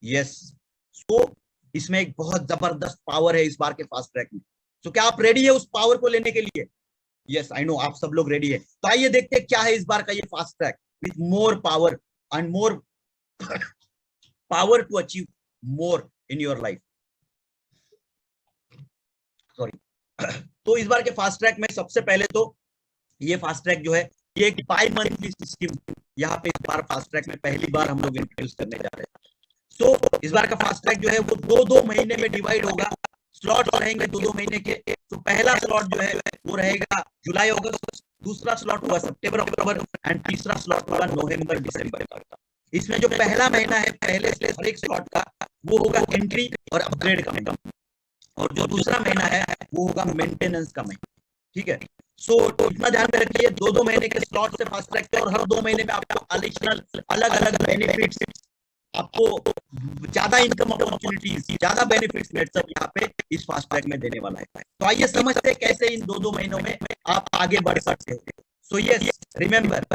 यस, सो इसमें एक बहुत जबरदस्त पावर है इस बार के फास्ट ट्रैक में। तो क्या आप रेडी है उस पावर को लेने के लिए? यस, आई नो आप सब लोग रेडी है। तो आइए देखते हैं क्या है इस बार का ये fast track with more power and more power to achieve more in your life. Sorry. तो इस बार के फास्ट ट्रैक में सबसे पहले तो ये फास्ट ट्रैक जो है ये एक बाई मंथली सिस्टम यहाँ पे इस बार फास्ट ट्रैक में पहली बार हम लोग इंट्रोड्यूस करने जा रहे हैं। सो इस बार का फास्ट ट्रैक जो है वो 2-2 महीने में डिवाइड होगा, स्लॉट रहेंगे 2-2 महीने के। तो पहला स्लॉट जो है वो रहेगा जुलाई अगस्त, दूसरा स्लॉट होगा सितंबर अक्टूबर एंड तीसरा स्लॉट होगा नवंबर दिसंबर का। इसमें जो पहला महीना है पहले से हर एक स्लॉट का वो होगा एंट्री और अपग्रेड का महीना, और जो दूसरा महीना है वो होगा मेंटेनेंस का महीना। ठीक है, सो इतना ध्यान में रखिए 2-2 महीने के स्लॉट से फास्ट ट्रैक के, और हर 2 महीने में आपको एडिशनल अलग अलग बेनिफिट्स, आपको ज्यादा इनकम अपॉर्चुनिटीज, ज्यादा बेनिफिट्स नेटसप यहाँ पे इस फास्ट ट्रैक में देने वाला है। तो आइए समझते हैं कैसे इन 2-2 महीनों में आप आगे बढ़ सकते हो। सो यस, रिमेंबर,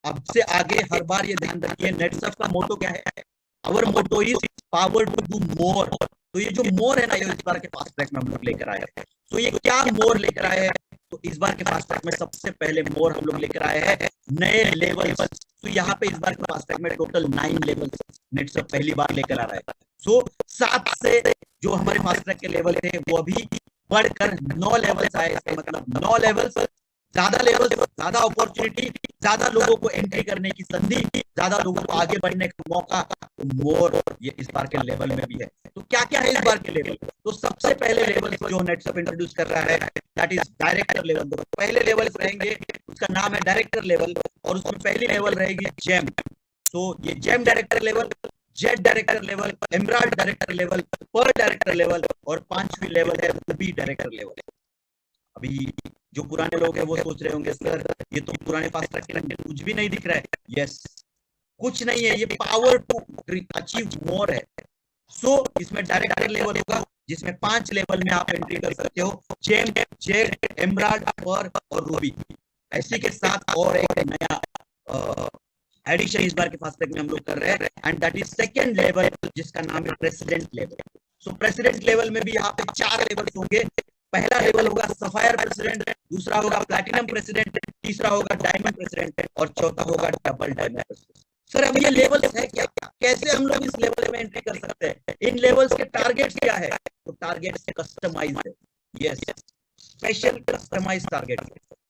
अब से आगे हर बार ये ध्यान रखिए नेटसप का मोटो क्या है? Our motto is power to do more. तो ये जो मोर है ना, ये इस बार के फास्ट ट्रैक में हम लोग लेकर आए हैं। तो ये क्या मोर लेकर आए हैं? तो इस बार के फास्ट ट्रैक में सबसे पहले मोर हम लोग लेकर आए हैं नए लेवल्स। तो यहाँ पे इस बार के फास्ट ट्रैक में टोटल 9 लेवल्स नेटसप पहली बार लेकर आ रहा है। सो 7 से जो हमारे फास्ट ट्रैक के लेवल थे वो अभी बढ़कर 9 लेवल्स आए। इसका मतलब 9 लेवल्स ज्यादा लेवल, ज्यादा अपॉर्चुनिटी, ज्यादा लोगों को एंट्री करने की संधि, ज्यादा लोगों को आगे बढ़ने का मौका, तो मोर ये इस बार के लेवल में भी है। तो क्या क्या है इस बार के लेवल? तो सबसे पहले लेवल जो नेटसप इंट्रोड्यूस कर रहा है दैट इज डायरेक्टर लेवल। तो पहले लेवल रहेंगे, उसका नाम है डायरेक्टर लेवल, और उसमें पहली लेवल रहेगी जेम। तो ये gem director level, jade director level, emerald director level, pearl director level, और पांचवी लेवल है रूबी डायरेक्टर लेवल। अभी जो पुराने लोग हैं वो सोच रहे होंगे सर ये तो पुराने फास्ट ट्रैक के अंदर कुछ भी नहीं दिख रहा है। यस, कुछ नहीं है, ये पावर टू अचीव मोर है। सो इसमें डायरेक्टर लेवल होगा जिसमें 5 लेवल में आप एंट्री कर सकते हो, जेम, जेड, एमराल्ड, पर्ल और रूबी। इसी के साथ और एक नया एडिशन इस बार के फास्ट ट्रैक में हम लोग कर रहे हैं, and that is second level जिसका नाम है प्रेसिडेंट लेवल। सो प्रेसिडेंट लेवल में भी यहाँ पे 4 लेवल्स होंगे। पहला लेवल होगा सफायर प्रेसिडेंट, दूसरा होगा प्लैटिनम प्रेसिडेंट, तीसरा होगा डायमंड प्रेसिडेंट, और चौथा होगा डबल डायमंड प्रेसिडेंट। सर अब ये लेवल्स है क्या, कैसे हम लोग इस लेवल में एंट्री कर सकते हैं, इन लेवल्स के टारगेट्स क्या है? तो टारगेट्स कस्टमाइज है, yes, special customise target.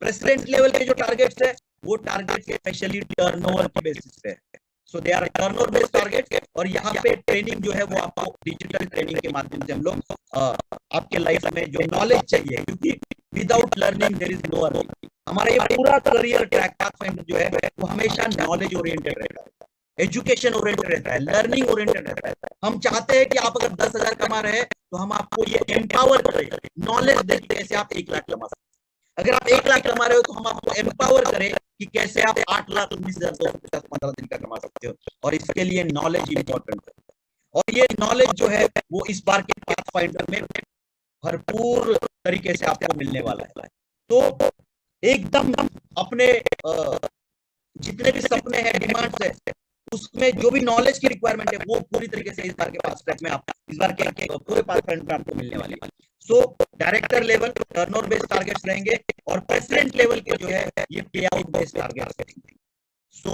President level के जो टारगेट्स है वो टारगेट स्पेशली टर्नओवर की बेसिस पे है। So they are turnover based target, और यहाँ पे ट्रेनिंग जो है वो आपको डिजिटल ट्रेनिंग के माध्यम से हम लोग आपके लाइफ में जो नॉलेज चाहिए, क्योंकि without learning there is no earning. हमारा ये पूरा करियर ट्रैक पाथफाइंडर जो है वो हमेशा नॉलेज ओरिएंटेड रहता है, एजुकेशन ओरिएंटेड रहता है, लर्निंग ओरिएंटेड रहता है। हम चाहते हैं कि आप अगर 10,000 कमा रहे हैं तो हम आपको ये एम्पावर करें, नॉलेज दें कैसे आप 1 लाख कमा सकते हैं। अगर आप 1 लाख कमा रहे हो तो हम आपको एम्पावर करें कि कैसे आप 8,19,250 दिन का कमा सकते हो, और इसके लिए नॉलेज इंपॉर्टेंट है। और ये नॉलेज जो है वो इस बार के पाथफाइंडर में भरपूर तरीके से आपको मिलने वाला है। तो एकदम अपने जितने भी सपने हैं, डिमांड्स है, उसमें जो भी नॉलेज की रिक्वायरमेंट है वो पूरी तरीके से इस बार के फास्ट ट्रैक में आप इस बार के पूरे पाथफाइंडर में आपको मिलने वाली है। So director level turnover based targets रहेंगे, और प्रेसिडेंट लेवल के जो है ये पे आउट बेस्ड टारगेट्स रहेंगे। सो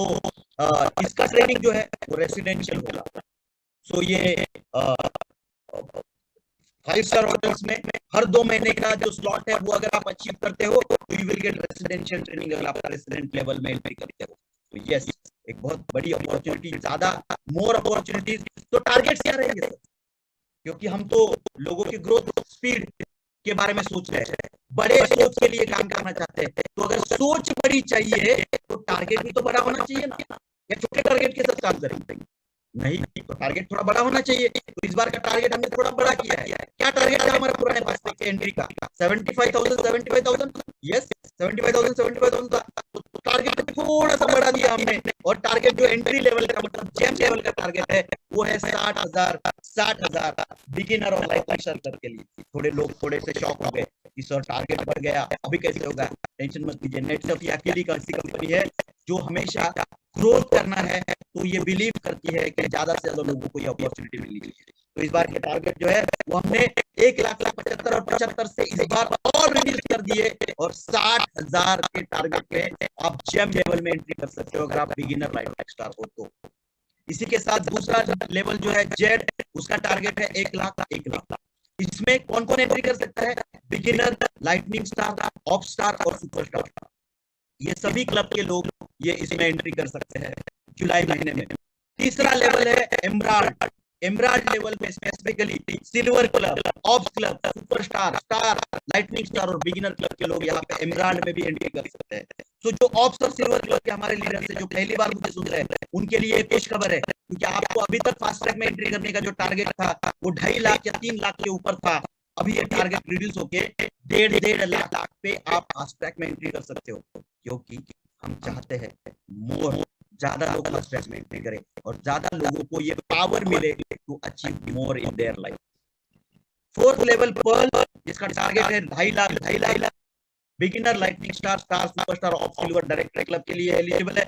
इसका ट्रेनिंग जो है वो रेसिडेंशियल होगा। सो ये 5 स्टार होटल्स में हर 2 महीने का जो स्लॉट है वो अगर आप अचीव करते हो तो you will get residential training, अगर आप रेसिडेंट लेवल में एंट्री करते हो तो यस, एक बहुत बड़ी अपॉर्चुनिटी, ज्यादा मोर अपॉर्चुनिटीज। तो टारगेट्स क्या रहेंगे सर? क्योंकि हम तो लोगों की ग्रोथ स्पीड के बारे में सोच रहे हैं, बड़े सोच के लिए काम करना चाहते हैं। तो अगर सोच बड़ी चाहिए तो टारगेट भी तो बड़ा होना चाहिए ना, या छोटे टारगेट के साथ काम करेंगे? नहीं, तो टारगेट थोड़ा बड़ा होना चाहिए। तो इस बार का टारगेट हमने थोड़ा बड़ा किया है। क्या टारगेट था हमारा पुराने फास्ट ट्रैक के एंट्री का? 75,000 यस, 75,000 था। तो टारगेट थोड़ा सा बढ़ा दिया हमने, और टारगेट जो एंट्री लेवल का मतलब जेम लेवल का टारगेट है वो है 60,000 बिगिनर और लाइफ सर्कल के लिए। थोड़े लोग थोड़े से शॉक हो गए कि सर टारगेट बढ़ गया, अभी कैसे होगा? टेंशन मत लीजिए, नेटसप ये अकेली कंपनी है जो हमेशा ग्रोथ करना है, तो ये बिलीव करती है कि ज्यादा से ज्यादा लोगों को ये अपॉर्चुनिटी मिलनी चाहिए। तो इस बार के टारगेट जो है वो हमने 1,75,000 और 75 से इस बार और रिड्यूस कर दिए, और 60,000 के टारगेट पे आप जेम लेवल में एंट्री कर सकते हो अगर आप बिगिनर लाइफ स्टार हो तो। इसी के साथ दूसरा लेवल जो है जेड, उसका टारगेट है 1,00,000। इसमें कौन कौन एंट्री कर सकता है? Beginner, lightning star, of star और सुपरस्टार। ये सभी क्लब के लोग ये इसमें एंट्री कर सकते हैं जुलाई महीने में। तीसरा लेवल है एमराल्ड। एमराल्ड लेवल में specifically silver club, of club, superstar, star, lightning star और बिगिनर क्लब के लोग यहाँ पे एमराल्ड में भी एंट्री कर सकते हैं। तो जो ऑफ और सिल्वर क्लब के हमारे लीडर से जो पहली बार मुझे सुन रहे हैं उनके लिए खुश खबर है, क्योंकि आपको अभी तक फास्ट ट्रैक में एंट्री करने का जो टारगेट था वो 2.5 लाख या 3 लाख के ऊपर था। अभी ये टारगेट रिड्यूस होके 1.5 लाख पे आप फास्ट ट्रैक में एंट्री कर सकते हो, क्योंकि हम चाहते हैं मोर, ज्यादा लोग फास्ट ट्रैक में एंट्री करें और ज्यादा लोगों को ये पावर मिले to achieve more in their life. Fourth level pearl, जिसका टारगेट है 2.5 lakh. Beginner, lightning star, star, superstar, of silver director club के लिए एलिजिबल है।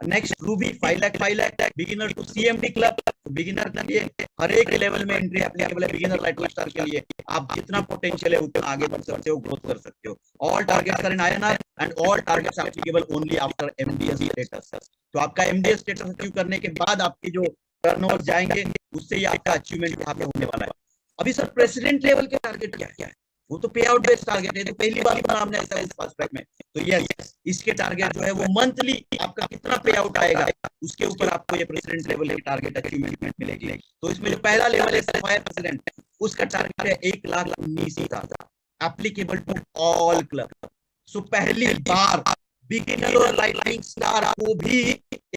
Next ruby 5 lakh. Beginner to CMD club, beginner के लिए हर एक लेवल में एंट्री एप्लीकेबल है। बिगिनर लाइटनिंग स्टार के लिए आप जितना पोटेंशियल है उतना आगे बढ़ सकते हो, ग्रोथ कर सकते हो। All targets are in INR and all targets are applicable only after MDS status. तो आपका एमडीएस स्टेटस अचीव करने के बाद आपके जो टर्नओवर जाएंगे उससे ही आपका अचीवमेंट यहाँ पे होने वाला है। अभी सर प्रेसिडेंट लेवल के टारगेट क्या है? वो तो पे आउट बेस्ड टारगेट है, तो पहली बार सुना हमने ऐसा इस फास्ट ट्रैक में। तो यस, इसके टारगेट जो है वो मंथली आपका कितना पे आउट आएगा उसके ऊपर आपको ये प्रेसिडेंट लेवल की टारगेट अचीवमेंट मिलेगी। तो इसमें जो पहला लेवल है सफायर प्रेसिडेंट, उसका टारगेट है 1,19,000 एप्लीकेबल टू ऑल क्लब। सो पहली बार बिगिनर और लाइटनिंग स्टार को भी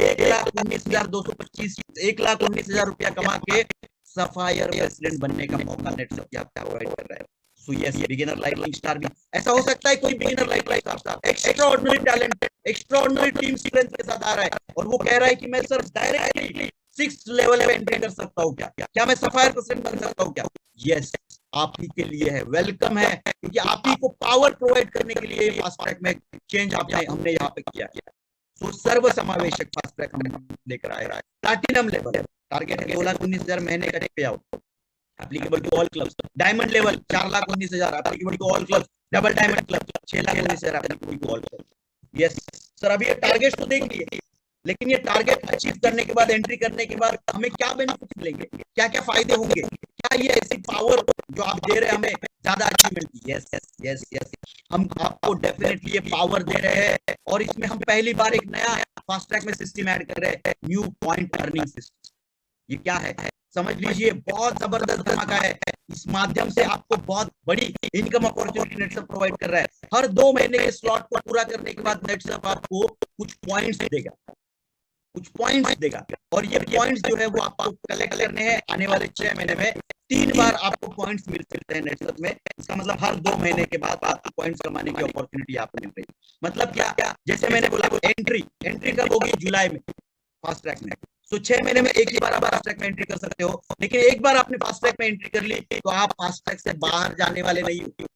1,19,225 1,19,000 रुपया कमा के सफायर प्रेसिडेंट बनने का मौका नेटवर्क आपको प्रोवाइड कर रहा है। So yes, beginner lightning star भी ऐसा हो सकता है, कोई beginner lightning star extraordinary talent, extraordinary team strength के साथ आ रहा है और वो कह रहा है कि मैं सर डायरेक्टली 6th लेवल पे एंट्री कर सकता हूँ, क्या मैं सफायर प्रेसिडेंट बन सकता हूँ क्या? यस, आप ही के लिए है, वेलकम है, क्योंकि आप ही को पावर प्रोवाइड करने के लिए फास्ट ट्रैक में चेंज हमने यहाँ पे किया। तो सर्व समावेशक फास्ट ट्रैक हम लेकर आए रहा है। प्लैटिनम लेवल टारगेट है 2,19,000 महीने का pay out applicable to all clubs. Diamond level 4,19,000 applicable to all clubs. Double diamond club 6,19,000 applicable to all clubs. Yes sir, अभी ये टारगेट तो देख लिए, लेकिन ये टारगेट अचीव करने के बाद, एंट्री करने के बाद हमें क्या बेनिफिट मिलेंगे, क्या क्या फायदे होंगे, क्या ये ऐसी पावर जो आप दे रहे हैं हमें ज्यादा अचीवमेंट की? यस यस यस यस, हम आपको डेफिनेटली ये पावर दे रहे हैं और इसमें हम पहली बार एक नया फास्ट ट्रैक में सिस्टम ऐड कर रहे हैं, न्यू पॉइंट अर्निंग सिस्टम। ये क्या है समझ लीजिए, बहुत जबरदस्त धमाका है। इस माध्यम से आपको बहुत बड़ी इनकम अपॉर्चुनिटी नेटसप प्रोवाइड कर रहा है। हर 2 महीने के स्लॉट को पूरा करने के बाद नेटसप आपको कुछ पॉइंट्स देगा, कुछ पॉइंट्स देगा और ये पॉइंट्स जो है वो आपको कलेक्ट करने हैं। आने वाले 6 महीने में 3 बार आपको पॉइंट्स मिल सकते हैं नेटसप में। इसका मतलब हर 2 महीने के बाद आपको पॉइंट्स कमाने की अपॉर्चुनिटी आपको मिल रही है। मतलब क्या, जैसे मैंने बोला एंट्री कब होगी? जुलाई में फास्ट ट्रैक में। तो 6 महीने में एक ही बार आप फास्ट ट्रैक में एंट्री कर सकते हो, लेकिन एक बार आपने फास्ट ट्रैक में एंट्री कर ली तो आप फास्ट ट्रैक से बाहर जाने वाले नहीं हो।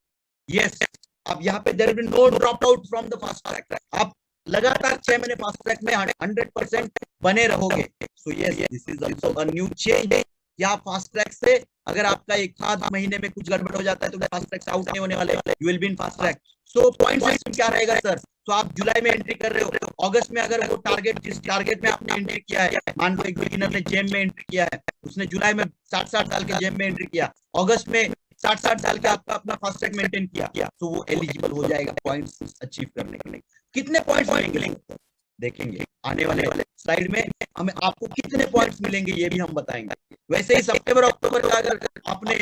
यस, अब यहाँ पे there will no drop out from the fast track. आप लगातार 6 महीने फास्ट ट्रैक में 100% बने रहोगे। So yes, this is also a new change. या फास्ट ट्रैक से अगर आपका एक आध महीने में कुछ गड़बड़ हो जाता है तो फास्ट ट्रैक से आउट नहीं होने वाले, you will be in fast track. So point system क्या रहेगा सर? तो आप जुलाई में एंट्री कर रहे हो, अगस्त में अगर वो टारगेट, जिस टारगेट में आपने एंट्री किया है, मान लो एक बिगिनर ने जेम में एंट्री किया है, उसने जुलाई में 60 साल के जेम में एंट्री किया, अगस्त में 60 साल के आपका अपना फास्ट ट्रैक मेंटेन किया, तो वो एलिजिबल हो जाएगा पॉइंट्स अचीव करने के लिए। कितने पॉइंट्स मिलेंगे देखेंगे आने वाले स्लाइड में, हमें आपको कितने पॉइंट्स मिलेंगे ये भी हम बताएंगे। वैसे ही सितंबर अक्टूबर का अगर आपने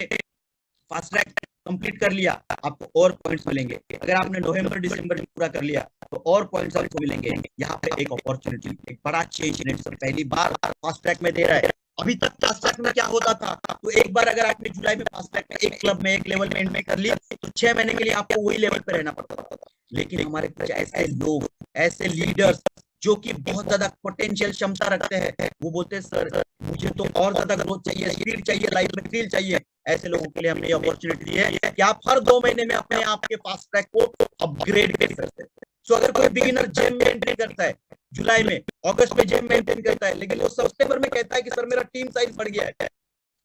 फास्ट ट्रैक कंप्लीट कर लिया आपको और पॉइंट्स मिलेंगे। अगर आपने नवंबर दिसंबर पूरा कर लिया तो और पॉइंट्स आपको मिलेंगे। यहाँ पे एक अपॉर्चुनिटी, एक बड़ा चेंज नेटसप पहली बार फास्ट ट्रैक में दे रहा है। अभी तक फास्ट ट्रैक में क्या होता था, तो एक बार अगर आपने जुलाई में फास्ट ट्रैक में एक क्लब में एक लेवल में एंड में कर लिया तो 6 महीने के लिए आपको वही लेवल पे रहना पड़ता था। लेकिन हमारे कुछ ऐसे लोग, ऐसे लीडर्स जो कि बहुत ज्यादा पोटेंशियल क्षमता रखते हैं, वो बोलते हैं सर मुझे तो और ज्यादा ग्रोथ चाहिए, स्पीड चाहिए, लाइफ में थ्रिल चाहिए। ऐसे लोगों के लिए हमने ये अपॉर्चुनिटी दी है कि आप हर 2 महीने में अपने आप के फास्ट ट्रैक को अपग्रेड कर सकते हैं। सो अगर कोई बिगिनर जेम में एंट्री करता है जुलाई में, अगस्त में जेम में एंट्री करता है, लेकिन वो सितंबर में कहता है कि सर मेरा टीम साइज बढ़ गया है,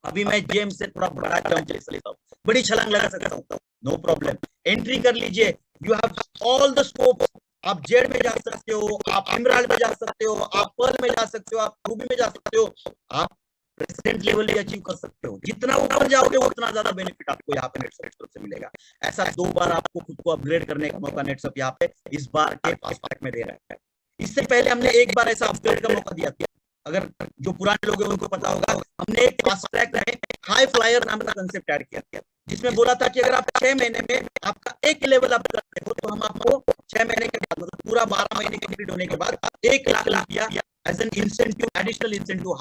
अभी मैं जेम से थोड़ा बड़ा जंप ले सकता हूँ, बड़ी छलांग लगा सकता हूँ, नो प्रॉब्लम, एंट्री कर लीजिए। You have all the scope. आप जेड में जा सकते हो, आप एमराल्ड में जा सकते हो, आप पर्ल में जा सकते हो, आप रूबी में जा सकते हो, आप प्रेसिडेंट लेवल भी अचीव कर सकते हो। जितना ऊपर जाओगे उतना ज्यादा बेनिफिट आपको यहाँ पे नेटसप से मिलेगा। ऐसा 2 बार आपको खुद को अपग्रेड करने का मौका नेटसप यहाँ पे इस बार के फास्ट ट्रैक में दे रहा है। इससे पहले हमने एक बार ऐसा अपग्रेड का मौका दिया था। अगर जो पुराने लोग हैं उनको पता होगा, हमने एक फास्ट ट्रैक में हाई फ्लायर नाम का कंसेप्ट ऐड किया, जिसमें बोला था कि अगर आप 6 महीने में आपका एक लेवल अप करते हो तो हम आपको 6 महीने के बाद, मतलब पूरा 12 महीने कंप्लीट होने के बाद 1 लाख रुपया as an incentive, additional incentive,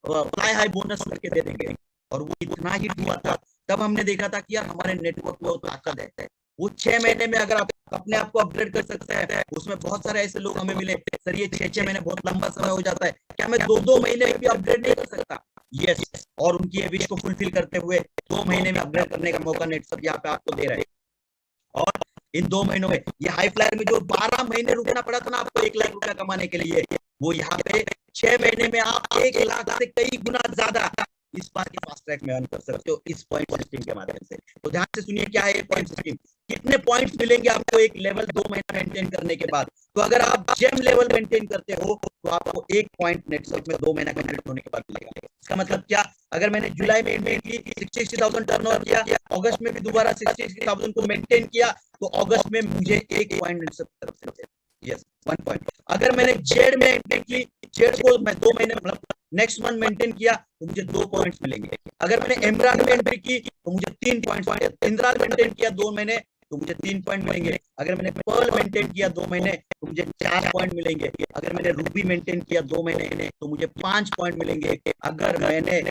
fly high bonus करके दे देंगे। और वो इतना हिट हुआ था, तब हमने देखा था कि यार हमारे नेटवर्क में वो ताकत है। वो 6 महीने में अगर आप अपने आप को अपग्रेड कर सकते हैं, उसमें बहुत सारे ऐसे लोग हमें मिले, सर ये 6 महीने बहुत लंबा समय हो जाता है, क्या मैं 2 महीने में भी अपग्रेड नहीं कर सकता? यस, और उनकी ये विश को फुलफिल करते हुए 2 महीने में अपग्रेड करने का मौका नेटसप यहाँ पे आपको दे रहे हैं। और इन 2 महीनों में ये हाई फ्लायर में जो 12 महीने रुकना पड़ा था ना आपको 1 लाख रुपया कमाने के लिए, वो यहाँ पे 6 महीने में आप 1 लाख से कई गुना ज्यादा इस बार के फास्ट ट्रैक में अर्न कर सकते हो इस पॉइंट सिस्टम के माध्यम से। तो ध्यान से सुनिए क्या है ये पॉइंट सिस्टम, कितने पॉइंट्स मिलेंगे आपको एक लेवल 2 महीना मेंटेन करने के बाद। तो अगर आप जेम लेवल मेंटेन करते हो तो आपको 1 पॉइंट नेटसप में 2 महीना कंप्लीट होने के बाद मिलेगा। इसका मतलब क्या, अगर मैंने जुलाई में मेंटेन की 60,000 टर्नओवर किया, अगस्त में भी दोबारा 60,000 को मेंटेन किया, तो अगस्त में मुझे 1 पॉइंट, यस 1 पॉइंट। अगर मैंने जेड में मेंटेन की, जेड को मैं 2 महीने मतलब नेक्स्ट मंथ मेंटेन किया, तो मुझे 2 पॉइंट्स मिलेंगे। अगर मैंने एमरान में एंट्री की तो मुझे 3 पॉइंट्स, इंद्राल मेंटेन किया 2 महीने तो मुझे 3 पॉइंट मिलेंगे। अगर मैंने पर्ल मेंटेन किया 2 महीने तो मुझे 4 पॉइंट मिलेंगे। अगर मैंने रूबी मेंटेन किया 2 महीने तो मुझे 5 पॉइंट मिलेंगे। अगर मैंने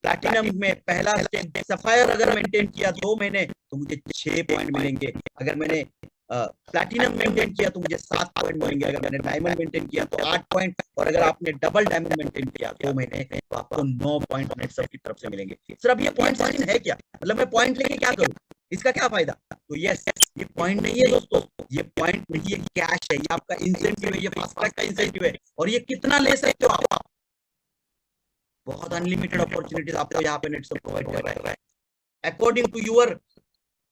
प्लैटिनम में पहला स्टेप सफायर अगर मेंटेन किया 2 महीने तो मुझे 6 पॉइंट मिलेंगे। अगर मैंने प्लैटिनम मेंटेन किया तो मुझे 7 पॉइंट मिलेंगे। अगर मैंने डायमंड मेंटेन किया तो 8 पॉइंट, और अगर आपने डबल डायमंड मेंटेन किया 2 महीने तो आपको 9 पॉइंट नेटसर्फ की तरफ से मिलेंगे। सर अब ये पॉइंट सिस्टम है क्या, मतलब मैं पॉइंट लेके क्या करूं, इसका क्या फायदा? तो यस, ये पॉइंट नहीं है दोस्तों, ये पॉइंट नहीं है, कैश है, ये आपका इंसेंटिव है, ये फास्ट ट्रैक का इंसेंटिव है। और ये कितना ले सकते हो आप? बहुत अनलिमिटेड अपॉर्चुनिटीज आपको यहाँ पे नेटसर्फ प्रोवाइड कर रहा है अकॉर्डिंग टू योर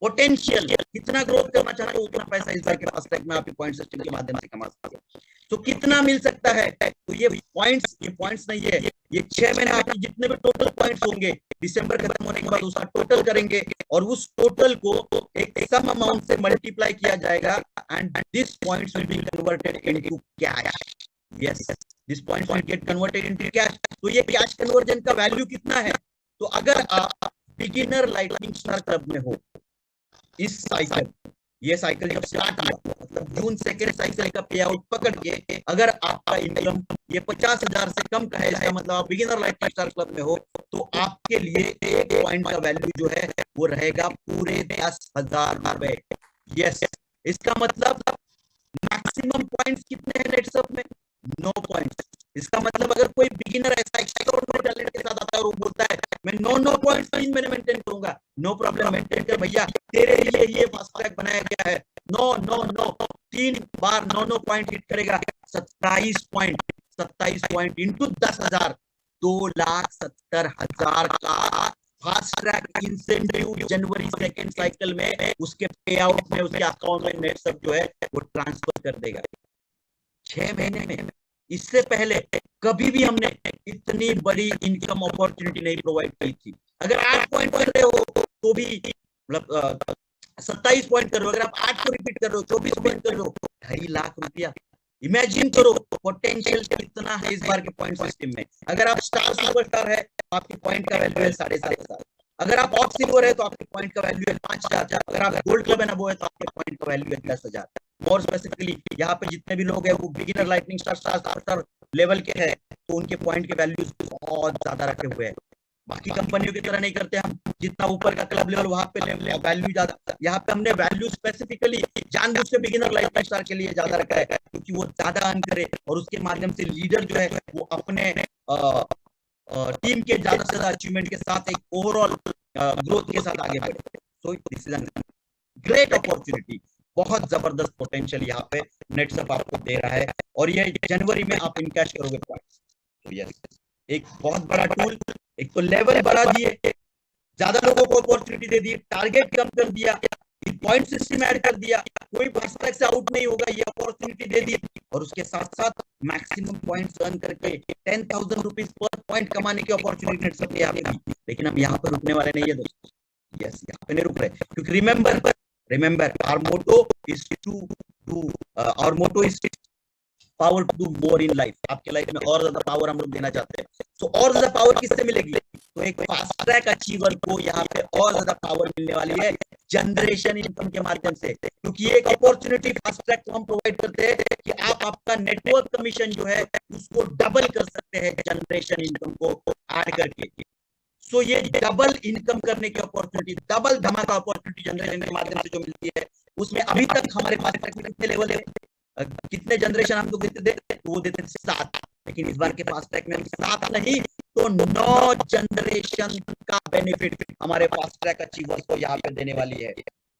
पोटेंशियल। कितना ग्रोथ करना चाहते हो उतना पैसा इस बार के फास्ट ट्रैक में आप पॉइंट सिस्टम के माध्यम से कमा सकते हो। तो कितना मिल सकता है? तो ये पॉइंट्स नहीं है, ये 6 महीने आपके जितने भी टोटल पॉइंट्स होंगे दिसंबर खत्म होने के बाद उसका टोटल करेंगे, और उस टोटल को एक सम अमाउंट से मल्टीप्लाई किया जाएगा, and this points will be converted into cash. Yes, this points will get converted into cash. तो ये कैश कन्वर्जन का वैल्यू कितना है? तो अगर आप बिगिनर लाइटनिंग स्टार क्लब में हो, इस साइकिल, ये साइकिल जब स्टार्ट हुआ मतलब जून सेकेंड साइकिल का पे आउट पकड़ के अगर आपका इनकम ये 50,000 से कम का है, इसका मतलब आप बिगिनर लाइटनिंग स्टार क्लब में हो, तो आपके लिए 1 पॉइंट का वैल्यू जो है वो रहेगा पूरे 10,000 रुपए। यस, इसका मतलब मैक्सिमम पॉइंट्स कितने हैं नेटसर्फ में? 9 पॉइंट्स। इसका मतलब अगर कोई बिगिनर ऐसा एक्स्ट्राऑर्डिनरी टैलेंट के साथ आता है और वो बोलता है मैं 9 पॉइंट्स 3 महीने मेंटेन करूंगा, नो प्रॉब्लम, मेंटेन कर भैया, तेरे लिए ये फास्ट ट्रैक बनाया गया है। 9 3 बार 9 पॉइंट हिट करेगा, 27 पॉइंट इंटू 10,000, 2,70,000 का फास्ट ट्रैक इंसेंटिव जनवरी सेकेंड साइकिल में उसके पे आउट में उसके अकाउंट में नेटसर्फ जो है वो ट्रांसफर कर देगा 6 महीने में। इससे पहले कभी भी हमने इतनी बड़ी इनकम अपॉर्चुनिटी नहीं प्रोवाइड की थी। अगर 8 पॉइंट कर रहे हो तो भी मतलब 27 पॉइंट कर रहे हो, अगर आप 8 को रिपीट कर रहे हो, 24 पॉइंट कर रहे हो, 2.5 लाख रुपया। इमेजिन करो पोटेंशियल कितना है इस बार के पॉइंट सिस्टम में। अगर आप स्टार सुपरस्टार है तो आपकी पॉइंट का वैल्यू है 7,500। अगर आप ऑफ सिल्वर है तो आपके पॉइंट का वैल्यू है 5,000। अगर आप गोल्ड क्लब है ना वो है तो आपके पॉइंट का वैल्यू है 10,000। मोर स्पेसिफिकली यहाँ पे जितने भी लोग हैं वो बिगिनर लाइटनिंग स्टार लेवल के हैं, तो उनके पॉइंट के वैल्यूज बहुत ज्यादा रखे हुए हैं। बाकी कंपनियों की तरह नहीं करते हम, जितना ऊपर का क्लब लेवल वहां पे वैल्यू ज्यादा। यहाँ पे हमने वैल्यू स्पेसिफिकली जानबूझ के बिगिनर लाइटनिंग स्टार के लिए ज्यादा रखा है, क्योंकि वो ज्यादा अर्न करे और उसके माध्यम से लीडर जो है वो अपने टीम के ज्यादा से ज्यादा अचीवमेंट के साथ एक ओवरऑल ग्रोथ के साथ आगे बढ़े। So this is great opportunity, बहुत जबरदस्त पोटेंशियल यहाँ पे नेटसर्फ आपको दे रहा है, और ये जनवरी में आप इनकैश करोगे पॉइंट्स। तो यस, एक बहुत बड़ा टूल, एक तो लेवल बढ़ा दिए, ज्यादा लोगों को अपॉर्चुनिटी दे दी, टारगेट कम कर दिया, पॉइंट सिस्टम ऐड कर दिया, कोई फास्ट ट्रैक से आउट नहीं होगा, ये अपॉर्चुनिटी दे दी, और उसके साथ साथ मैक्सिमम पॉइंट्स अर्न करके 10,000 रुपीज पर पॉइंट कमाने की अपॉर्चुनिटी नेटसर्फ यहाँ पे दी। लेकिन हम यहाँ पर रुकने वाले नहीं है दोस्तों, यस यहाँ पे नहीं रुक रहे, क्योंकि remember our motto is to do our motto is power to do more in life. आपके लाइफ में और ज्यादा पावर हम लोग देना चाहते हैं। सो और ज्यादा पावर किससे मिलेगी? तो एक फास्ट ट्रैक अचीवर को यहाँ पे और ज्यादा पावर मिलने वाली है जनरेशन इनकम के माध्यम से, क्योंकि एक अपॉर्चुनिटी फास्ट ट्रैक को हम प्रोवाइड करते हैं कि आप आपका नेटवर्क कमीशन जो है उसको डबल कर सकते हैं जनरेशन इनकम को ऐड करके। सो ये डबल इनकम करने की अपॉर्चुनिटी, डबल धमाका अपॉर्चुनिटी जनरेशन के माध्यम से जो मिलती है, उसमें अभी तक हमारे पास कितने लेवल है, कितने जनरेशन हम लोग देते थे? वो देते थे 7, लेकिन इस बार के फास्ट ट्रैक में हम 7 नहीं तो 9 जनरेशन का बेनिफिट हमारे फास्ट ट्रैक अचीवर्स को यहाँ पे देने वाली है।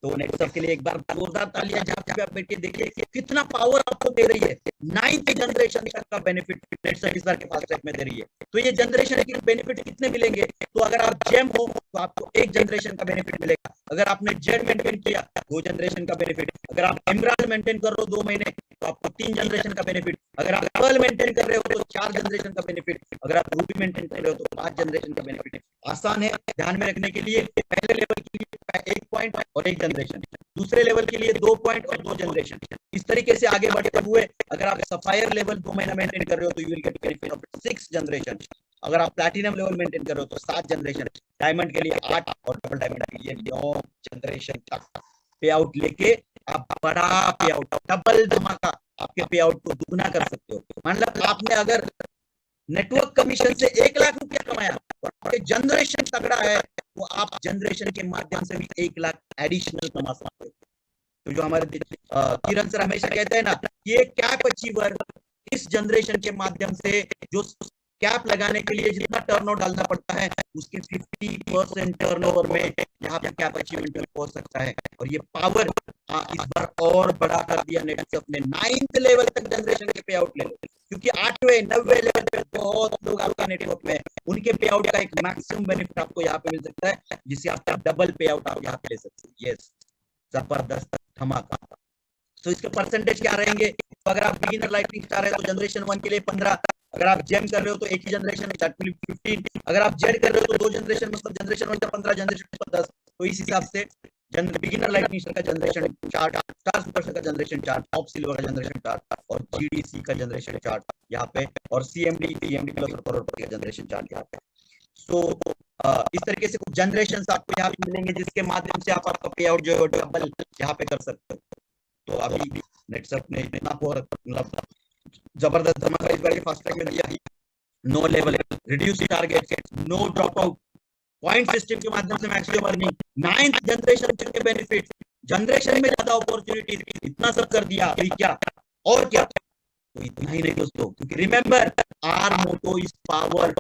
तो नेटसर्फ के लिए एक बार जोरदार तालियां, जहां पे आप बैठ के देखिए कितना पावर आपको दे रही है। 9th जनरेशन तक का बेनिफिट नेटसर्फ इस बार के फास्ट ट्रैक में दे रही है। तो ये जनरेशन के बेनिफिट कितने मिलेंगे? तो अगर आप जेम हो तो आपको 1 जनरेशन का बेनिफिट मिलेगा। अगर आपने जेड मेंटेन किया 2 जनरेशन का बेनिफिट। अगर आप एमराल्ड मेंटेन कर रहे हो 2 महीने तो आपको 3 जनरेशन का बेनिफिट, अगर आप पर्ल मेंटेन कर रहे हो तो 4 जनरेशन का बेनिफिट, अगर आप रूबी मेंटेन कर रहे हो तो 5 जनरेशन का बेनिफिट। आसान है ध्यान में रखने के लिए, पहले लेवल के लिए 1 पॉइंट और 1 जनरेशन, दूसरे लेवल के लिए 2 पॉइंट और 2 जनरेशन। इस तरीके से आगे बढ़ते हुए अगर आप सफायर लेवल 2 महीना मेंटेन कर रहे हो तो you will get benefit of 6 generation. अगर आप प्लैटिनम लेवल मेंटेन कर रहे हो तो 7 जनरेशन, डायमंड के लिए 8 और डबल डायमंड के लिए 9 जनरेशन का पे आउट लेके आप बड़ा पे आउट, डबल धमाका, आपके पे आउट को दुगना कर सकते हो। मतलब आपने अगर नेटवर्क कमीशन से 1 लाख रुपया कमाया और जनरेशन तगड़ा है तो आप जनरेशन के माध्यम से भी 1 लाख एडिशनल कमा सकते हो। तो जो हमारे किरण सर हमेशा कहते हैं ना, ये कैप अचीवर इस जनरेशन के माध्यम से जो कैप लगाने के लिए जितना टर्नओवर डालना पड़ता है उसके 50% टर्नओवर में यहाँ पे कैप अचीवमेंट में पहुंच सकता है। और ये पावर इस बार और बड़ा कर दिया नेटवर्क ने, 9th लेवल तक जनरेशन के पे आउट ले लो, क्योंकि 8वें 9वें लेवल पे बहुत लोग आपका नेटवर्क में, उनके पे आउट का एक मैक्सिमम बेनिफिट आपको यहाँ पे मिल सकता है, जिससे आपका डबल पे आउट आप यहाँ पे ले सकते हो। यस, जबरदस्त धमाका। तो इसके परसेंटेज क्या रहेंगे? तो अगर आप बिगिनर लाइटनिंग स्टार है तो जनरेशन 1 के लिए 15, अगर आप जेम कर रहे हो तो एक ही जनरेशन 15, अगर आप जेड कर रहे हो तो 2 जनरेशन, मतलब जनरेशन 1 का 15, जनरेशन 2 का 10। तो इस हिसाब से बिगिनर लाइटनिंग स्टार का जनरेशन चार्ट, स्टार सुपरस्टार का जनरेशन चार्ट, टॉप सिल्वर का जनरेशन चार्ट और जीडीसी का जनरेशन चार्ट यहाँ पे, और सीएमडी प्लस करोड़पति का जनरेशन चार्ट यहाँ पे। सो इस तरीके से कुछ जनरेशन आपको यहाँ पे मिलेंगे जिसके माध्यम से आप आपका पे आउट जो है डबल यहाँ पे कर सकते हो। तो अभी नेटसप ने इतना मतलब जबरदस्त धमाका इस बार फास्ट ट्रैक में दिया। No level, reduce target, no drop out, point system के माध्यम से मैक्सिमम अर्निंग, 9th जनरेशन के बेनिफिट, जनरेशन में ज्यादा अपॉर्चुनिटीज, इतना सब कर दिया। अभी क्या और क्या? तो इतना ही नहीं दोस्तों, क्योंकि remember our motto is power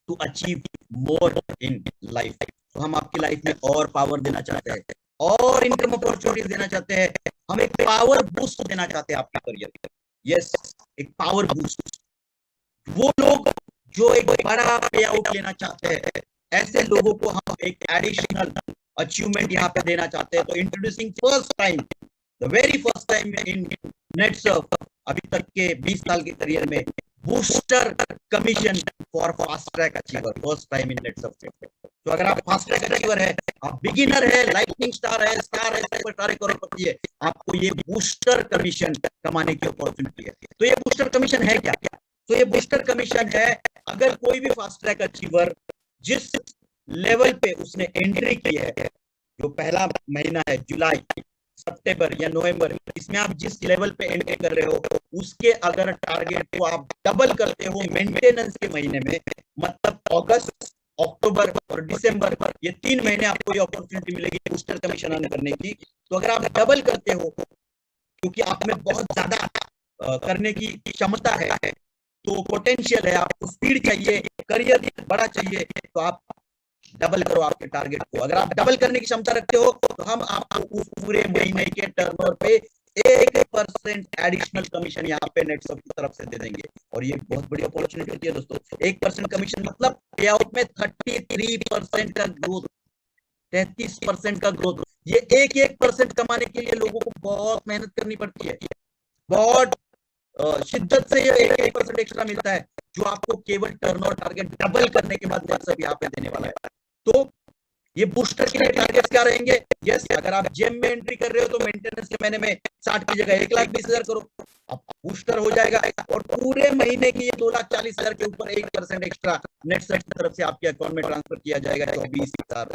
to achieve more in life. तो हम आपकी लाइफ में और पावर देना चाहते हैं, और इनकम अपॉर्चुनिटीज देना चाहते हैं, हम एक पावर बूस्ट देना चाहते हैं आपके करियर में। यस, एक पावर बूस्ट। वो लोग जो एक बड़ा पे आउट लेना चाहते हैं, ऐसे लोगों को हम एक एडिशनल अचीवमेंट यहाँ पे देना चाहते हैं। तो introducing first time, the very first time in Netsurf अभी तक के 20 साल के करियर में, booster commission for fast track achiever, first time in Netsurf. तो अगर आप फास्ट ट्रैक अचीवर है, आप बिगिनर है, लाइटनिंग स्टार है, स्टार है, सुपरस्टार है, करोड़पति है, आपको ये बूस्टर कमीशन कमाने की अपॉर्चुनिटी है। तो ये बूस्टर कमीशन है क्या? तो ये बूस्टर कमीशन है, अगर कोई भी फास्ट ट्रैक अचीवर जिस लेवल पे उसने एंट्री की है, जो पहला महीना है जुलाई, सितंबर या नवंबर, इसमें आप जिस लेवल पे एंट्री कर रहे हो उसके अगर टारगेट को आप डबल करते हो मेंटेनेंस के महीने में, मतलब अगस्त, अक्टूबर और दिसंबर, ये 3 महीने आपको ये अपॉर्चुनिटी मिलेगी बूस्टर कमीशन अर्न करने की। तो अगर आप डबल करते हो, क्योंकि आप में बहुत ज्यादा करने की क्षमता है, तो पोटेंशियल है, आपको स्पीड चाहिए, करियर बड़ा चाहिए, तो आप डबल करो आपके टारगेट को। अगर आप डबल करने की क्षमता रखते हो तो हम आपको उस पूरे महीने के टर्नओवर पे 1% एडिशनल कमीशन यहाँ पे नेटसर्फ की तरफ से दे देंगे। और ये बहुत बड़ी अपॉर्चुनिटी होती है दोस्तों। 1% कमीशन मतलब पे आउट में 33% का ग्रोथ, 33% का ग्रोथ। ये 1% कमाने के लिए लोगों को बहुत मेहनत करनी पड़ती है, बहुत शिद्दत से ये 1% एक्स्ट्रा मिलता है, जो आपको केवल टर्नओवर टारगेट डबल करने के बाद नेटसर्फ यहाँ पे देने वाला है। तो ये बूस्टर के लिए टारगेट्स क्या रहेंगे? यस, अगर आप जेम में एंट्री कर रहे हो तो मेंटेनेंस के महीने में 60 की जगह 1,20,000 करो, अब बूस्टर हो जाएगा, और पूरे महीने की ये 2,40,000 के ऊपर 1% एक्स्ट्रा नेटसर्फ की तरफ से आपके अकाउंट में ट्रांसफर किया जाएगा, 24,000।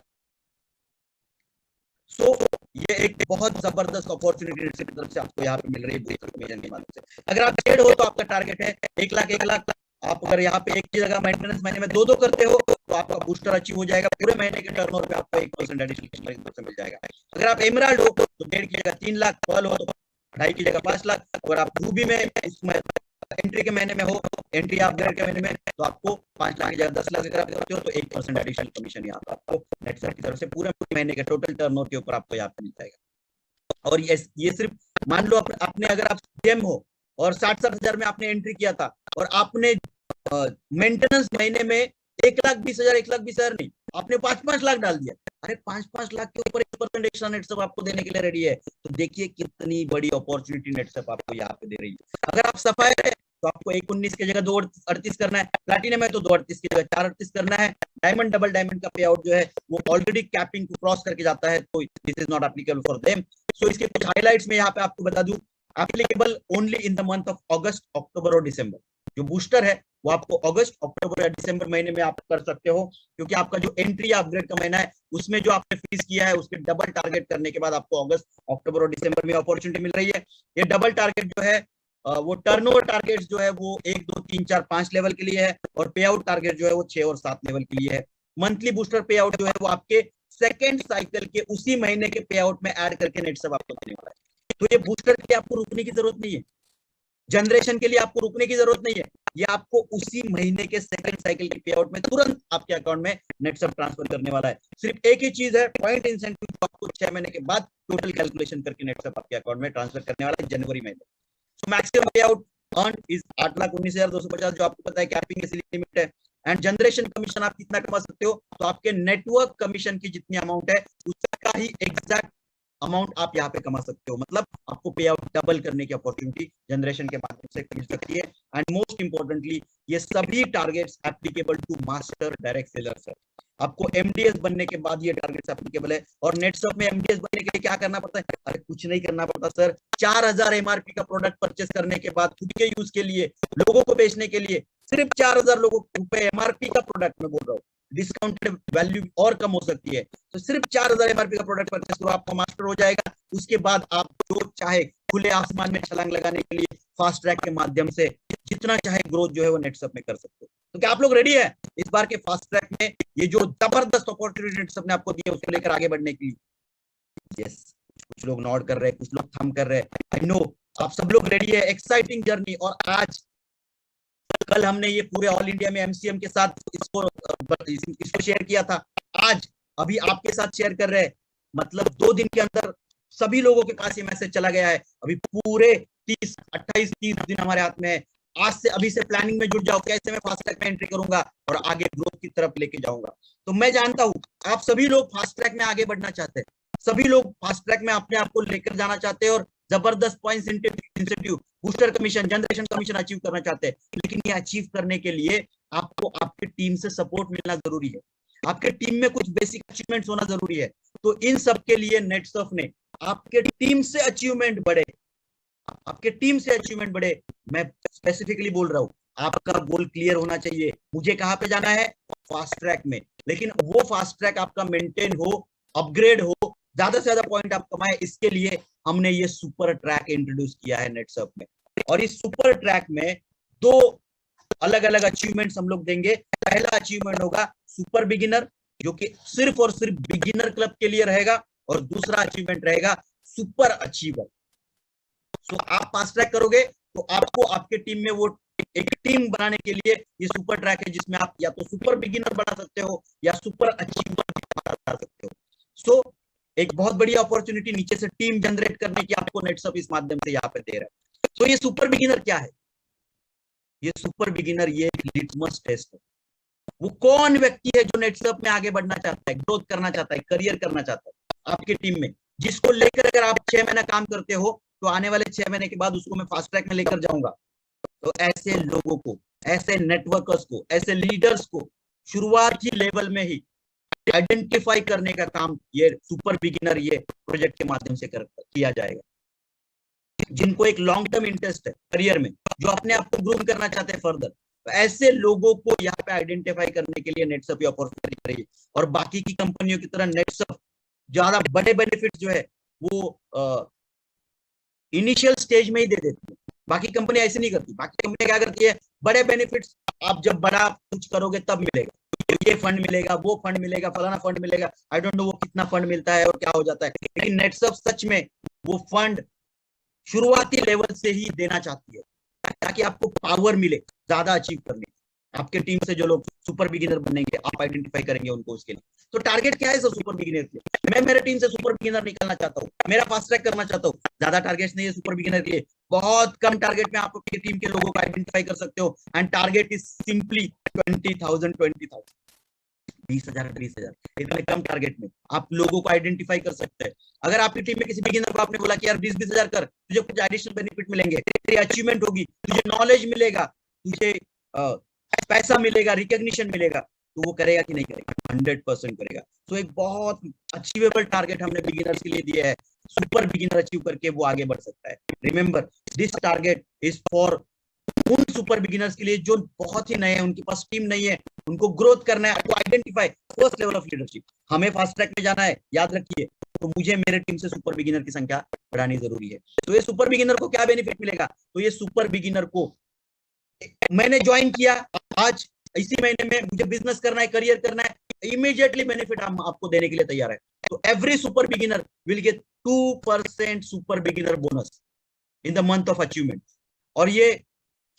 सो ये एक बहुत जबरदस्त अपॉर्चुनिटी नेटसर्फ की तरफ से आपको यहाँ पे मिल रही है बूस्टर कमीशन के माध्यम से। अगर आप जेड हो तो आपका टारगेट है 1 लाख। आप अगर यहाँ पे एक की जगह मेंटेनेंस महीने में 2 करते हो तो आपका बूस्टर अचीव हो जाएगा, पूरे महीने के टर्नओवर पे आपको 1% एडिशनल मिल जाएगा। अगर आप एमराल्ड हो तो 1.5 की जगह 3 लाख, पर्ल हो तो 2.5 की जगह 5 लाख, अगर आप रूबी में इसमें एंट्री के महीने में हो, एंट्री अपग्रेड के महीने में, तो आपको 5 लाख की जगह 10 लाख अगर आप करते हो तो 1% एडिशनल कमीशन यहाँ पे आपको नेटसर्फ की तरफ से पूरे महीने के टोटल टर्नओवर के ऊपर आपको यहाँ पे मिल जाएगा। और ये सिर्फ मान लो आपने अगर आप जेम हो और 60-60 हजार में आपने एंट्री किया था और आपने मेंटेनेंस महीने में 1,20,000 नहीं, आपने 5-5 लाख डाल दिया। अरे 5-5 लाख के ऊपर 50% एक्स्ट्रा नेटसप आपको देने के लिए रेडी है। तो देखिए कितनी बड़ी अपॉर्चुनिटी नेटसप आपको यहाँ पे दे रही है। अगर आप सफायर है तो आपको 1.19 की जगह 2.38 करना है, प्लैटिनम है तो 2.38 की जगह 4.38 करना है। डायमंड, डबल डायमंड का पे आउट जो है वो ऑलरेडी कैपिंग को क्रॉस करके जाता है, तो this is not applicable for them. So इसके कुछ हाइलाइट्स में यहाँ पे आपको बता दूं, applicable only in the month of August, October और दिसंबर। जो बूस्टर है वो आपको अगस्त, अक्टूबर या दिसंबर महीने में आप कर सकते हो, क्योंकि आपका जो एंट्री या अपग्रेड का महीना है उसमें जो आपने फीस किया है उसके डबल टारगेट करने के बाद आपको अगस्त, अक्टूबर और दिसंबर में अपॉर्चुनिटी मिल रही है। ये डबल टारगेट जो है वो टर्नओवर टारगेट जो है वो 1, 2, 3, 4, 5 लेवल के लिए है, और पे आउट टारगेट जो है वो 6 और 7 लेवल के लिए है। मंथली बूस्टर पे आउट जो है वो आपके सेकेंड साइकिल के उसी महीने के पे आउट में ऐड करके नेटसप आपको देने वाला है। तो ये बूस्टर के लिए आपको रुकने की जरूरत नहीं है, जनरेशन के लिए आपको रुकने की जरूरत नहीं है, ये आपको उसी महीने के सेकंड साइकिल के पे आउट में तुरंत आपके अकाउंट में नेटसप ट्रांसफर करने वाला है। सिर्फ एक ही चीज है, पॉइंट इंसेंटिव, जो आपको 6 महीने के बाद टोटल कैलकुलेशन करके नेटसप आपके अकाउंट में ट्रांसफर करने वाला है जनवरी महीने। सो मैक्सिमम पे आउट अर्न इज 8,19,250, जो आपको पता है कैपिंग की लिमिट है। एंड जनरेशन कमीशन आप कितना कमा सकते हो, तो आपके नेटवर्क कमीशन की जितनी अमाउंट है उसका ही एग्जैक्ट अमाउंट आप यहाँ पे कमा सकते हो। मतलब आपको पे आउट डबल करने की अपॉर्चुनिटी जनरेशन के माध्यम से मिल सकती है। एंड मोस्ट इंपॉर्टेंटली ये सभी targets applicable to master direct sellers है। आपको एमडीएस बनने के बाद ये टारगेट्स एप्लीकेबल है। और नेटसप में एमडीएस बनने के लिए क्या करना पड़ता है? अरे कुछ नहीं करना पड़ता सर, 4,000 एमआरपी का प्रोडक्ट परचेस करने के बाद खुद के यूज के लिए, लोगों को बेचने के लिए, सिर्फ 4,000 लोगों रुपए एमआरपी का प्रोडक्ट में बोल रहा हूँ, डिस्काउंटेड वैल्यू और कम हो सकती है, तो सिर्फ 4,000 एमआरपी का प्रोडक्ट परचेस करो, आपका मास्टर हो जाएगा। उसके बाद आप जो चाहे खुले आसमान में छलांग लगाने के लिए फास्ट ट्रैक के माध्यम से जितना चाहे ग्रोथ जो है वो नेटसप में कर सकते हो। तो क्या आप लोग रेडी है इस बार के फास्ट ट्रैक में ये जो जबरदस्त अपॉर्चुनिटी नेटसप ने आपको दी है उसको लेकर आगे बढ़ने की? यस, कुछ लोग नॉड कर रहे हैं, कुछ लोग थम कर रहे हैं। आई नो आप सब लोग रेडी है, एक्साइटिंग जर्नी। और आज कल हमने ये पूरे ऑल इंडिया में एमसीएम के साथ इसको शेयर किया था, आज अभी आपके साथ शेयर कर रहे हैं। मतलब 2 दिन के अंदर सभी लोगों के पास ये मैसेज चला गया है। अभी पूरे 28-30 दिन हमारे हाथ में है। आज से अभी से प्लानिंग में जुट जाओ, कैसे मैं फास्ट ट्रैक में एंट्री करूंगा और आगे ग्रोथ की तरफ लेके जाऊंगा। तो मैं जानता हूं आप सभी लोग फास्ट ट्रैक में आगे बढ़ना चाहते हैं, सभी लोग फास्ट ट्रैक में अपने आप को लेकर जाना चाहते हैं और जबरदस्त points incentive, booster commission, generation commission achieve करना चाहते हैं। लेकिन ये अचीव करने के लिए आपको आपके टीम से सपोर्ट मिलना जरूरी है, आपके टीम में कुछ बेसिक अचीवमेंट्स होना जरूरी है। तो इन सब के लिए नेटसप ने आपके टीम से अचीवमेंट बढ़े, आपके टीम से अचीवमेंट बढ़े। मैं स्पेसिफिकली बोल रहा हूं, आपका गोल क्लियर होना चाहिए। मुझे कहां पे जाना है? फास्ट ट्रैक में। लेकिन वो फास्ट ट्रैक आपका मेंटेन हो, अपग्रेड हो, ज्यादा से ज्यादा पॉइंट आप कमाए, इसके लिए हमने ये सुपर ट्रैक इंट्रोड्यूस किया है नेटसप में। और इस सुपर ट्रैक में 2 अलग अलग अचीवमेंट्स हम लोग देंगे। पहला अचीवमेंट होगा सुपर बिगिनर, जो कि सिर्फ और सिर्फ बिगिनर क्लब के लिए रहेगा, और दूसरा अचीवमेंट रहेगा सुपर अचीवर। तो आप फास्ट ट्रैक करोगे तो आपको आपके टीम में वो एक टीम बनाने के लिए ये सुपर ट्रैक है, जिसमें आप या तो सुपर बिगिनर बना सकते हो या सुपर अचीवर बना सकते हो। सो एक बहुत बड़ी अपॉर्चुनिटी नीचे से टीम जनरेट करने की आपको नेटसप इस माध्यम से यहाँ पे दे रहा है। तो ये सुपर बिगिनर क्या है? ये सुपर बिगिनर ये एक लिटमस टेस्ट है। वो कौन व्यक्ति है जो नेटसप में आगे बढ़ना चाहता है, ग्रोथ करना चाहता है, करियर करना चाहता है आपके टीम में, जिसको लेकर अगर आप 6 महीना काम करते हो तो आने वाले 6 महीने के बाद उसको मैं फास्ट ट्रैक में लेकर जाऊंगा। तो ऐसे लोगों को, ऐसे नेटवर्कर्स को, ऐसे लीडर्स को शुरुआती लेवल में ही आइडेंटिफाई करने का काम ये सुपर बिगिनर ये प्रोजेक्ट के माध्यम से किया जाएगा। जिनको एक लॉन्ग टर्म इंटरेस्ट है करियर में, जो अपने आप को ग्रूम करना चाहते हैं फर्दर, तो ऐसे लोगों को यहाँ पे आइडेंटिफाई करने के लिए नेटसप ये अपॉर्चुनिटी कर रही है। और बाकी की कंपनियों की तरह नेटसप ज्यादा बड़े बेनिफिट जो है वो इनिशियल स्टेज में ही दे देती है। बाकी कंपनी ऐसे नहीं करती। बाकी कंपनी क्या करती है, बड़े बेनिफिट्स आप जब बड़ा कुछ करोगे तब मिलेगा, ये फंड मिलेगा, वो फंड मिलेगा, फलाना फंड मिलेगा, आई डोंट नो वो कितना फंड मिलता है और क्या हो जाता है। लेकिन नेटसप सच में वो फंड शुरुआती लेवल से ही देना चाहती है, ताकि आपको पावर मिले ज्यादा अचीव करने की। आपके टीम से जो लोग सुपर बिगिनर बनेंगे आप आइडेंटिफाई करेंगे उनको उसके लिए। तो टारगेट क्या है सर सुपर बिगिनर के लिए? मैं मेरे टीम से सुपर बिगिनर निकालना चाहता हूँ, मेरा फास्ट ट्रैक करना चाहता हूँ। ज्यादा टारगेट्स नहीं है सुपर बिगिनर के लिए, बहुत कम टारगेट में आप अपनी टीम के लोगों को आइडेंटिफाई कर सकते हो। एंड टारगेट इज सिंपली 20,000 20,000 20,000 इतने कम टारगेट में आप लोगों को आइडेंटिफाई कर सकते हैं। अगर आपकी टीम में किसी बिगिनर को आपने बोला कि यार 20,000 कर, तुझे कुछ एडिशनल बेनिफिट मिलेंगे, तेरी अचीवमेंट होगी, तुझे नॉलेज मिलेगा, तुझे पैसा मिलेगा, रिकॉग्निशन मिलेगा, तो वो करेगा कि नहीं करेगा? 100% करेगा। तो एक बहुत अचीवेबल टारगेट हमने बिगिनर्स के लिए दिया है, सुपर बिगिनर अचीव करके वो आगे बढ़ सकता है। Remember this target is for उन सुपर बिगिनर्स के लिए जो बहुत ही नए हैं, उनके पास टीम नहीं है, उनको ग्रोथ करना है, आपको identify first level of leadership. हमें फास्ट ट्रैक में जाना है, याद रखिए, तो मुझे मेरे टीम से सुपर बिगिनर की संख्या बढ़ानी जरूरी है। तो ये सुपर बिगिनर को क्या बेनिफिट मिलेगा? तो ये सुपर बिगिनर को, मैंने ज्वाइन किया आज, इसी महीने में मुझे बिजनेस करना है, करियर करना है, इमीडिएटली बेनिफिट हम आपको देने के लिए तैयार है। तो every super beginner will get 2% super beginner bonus in the month of achievement. और ये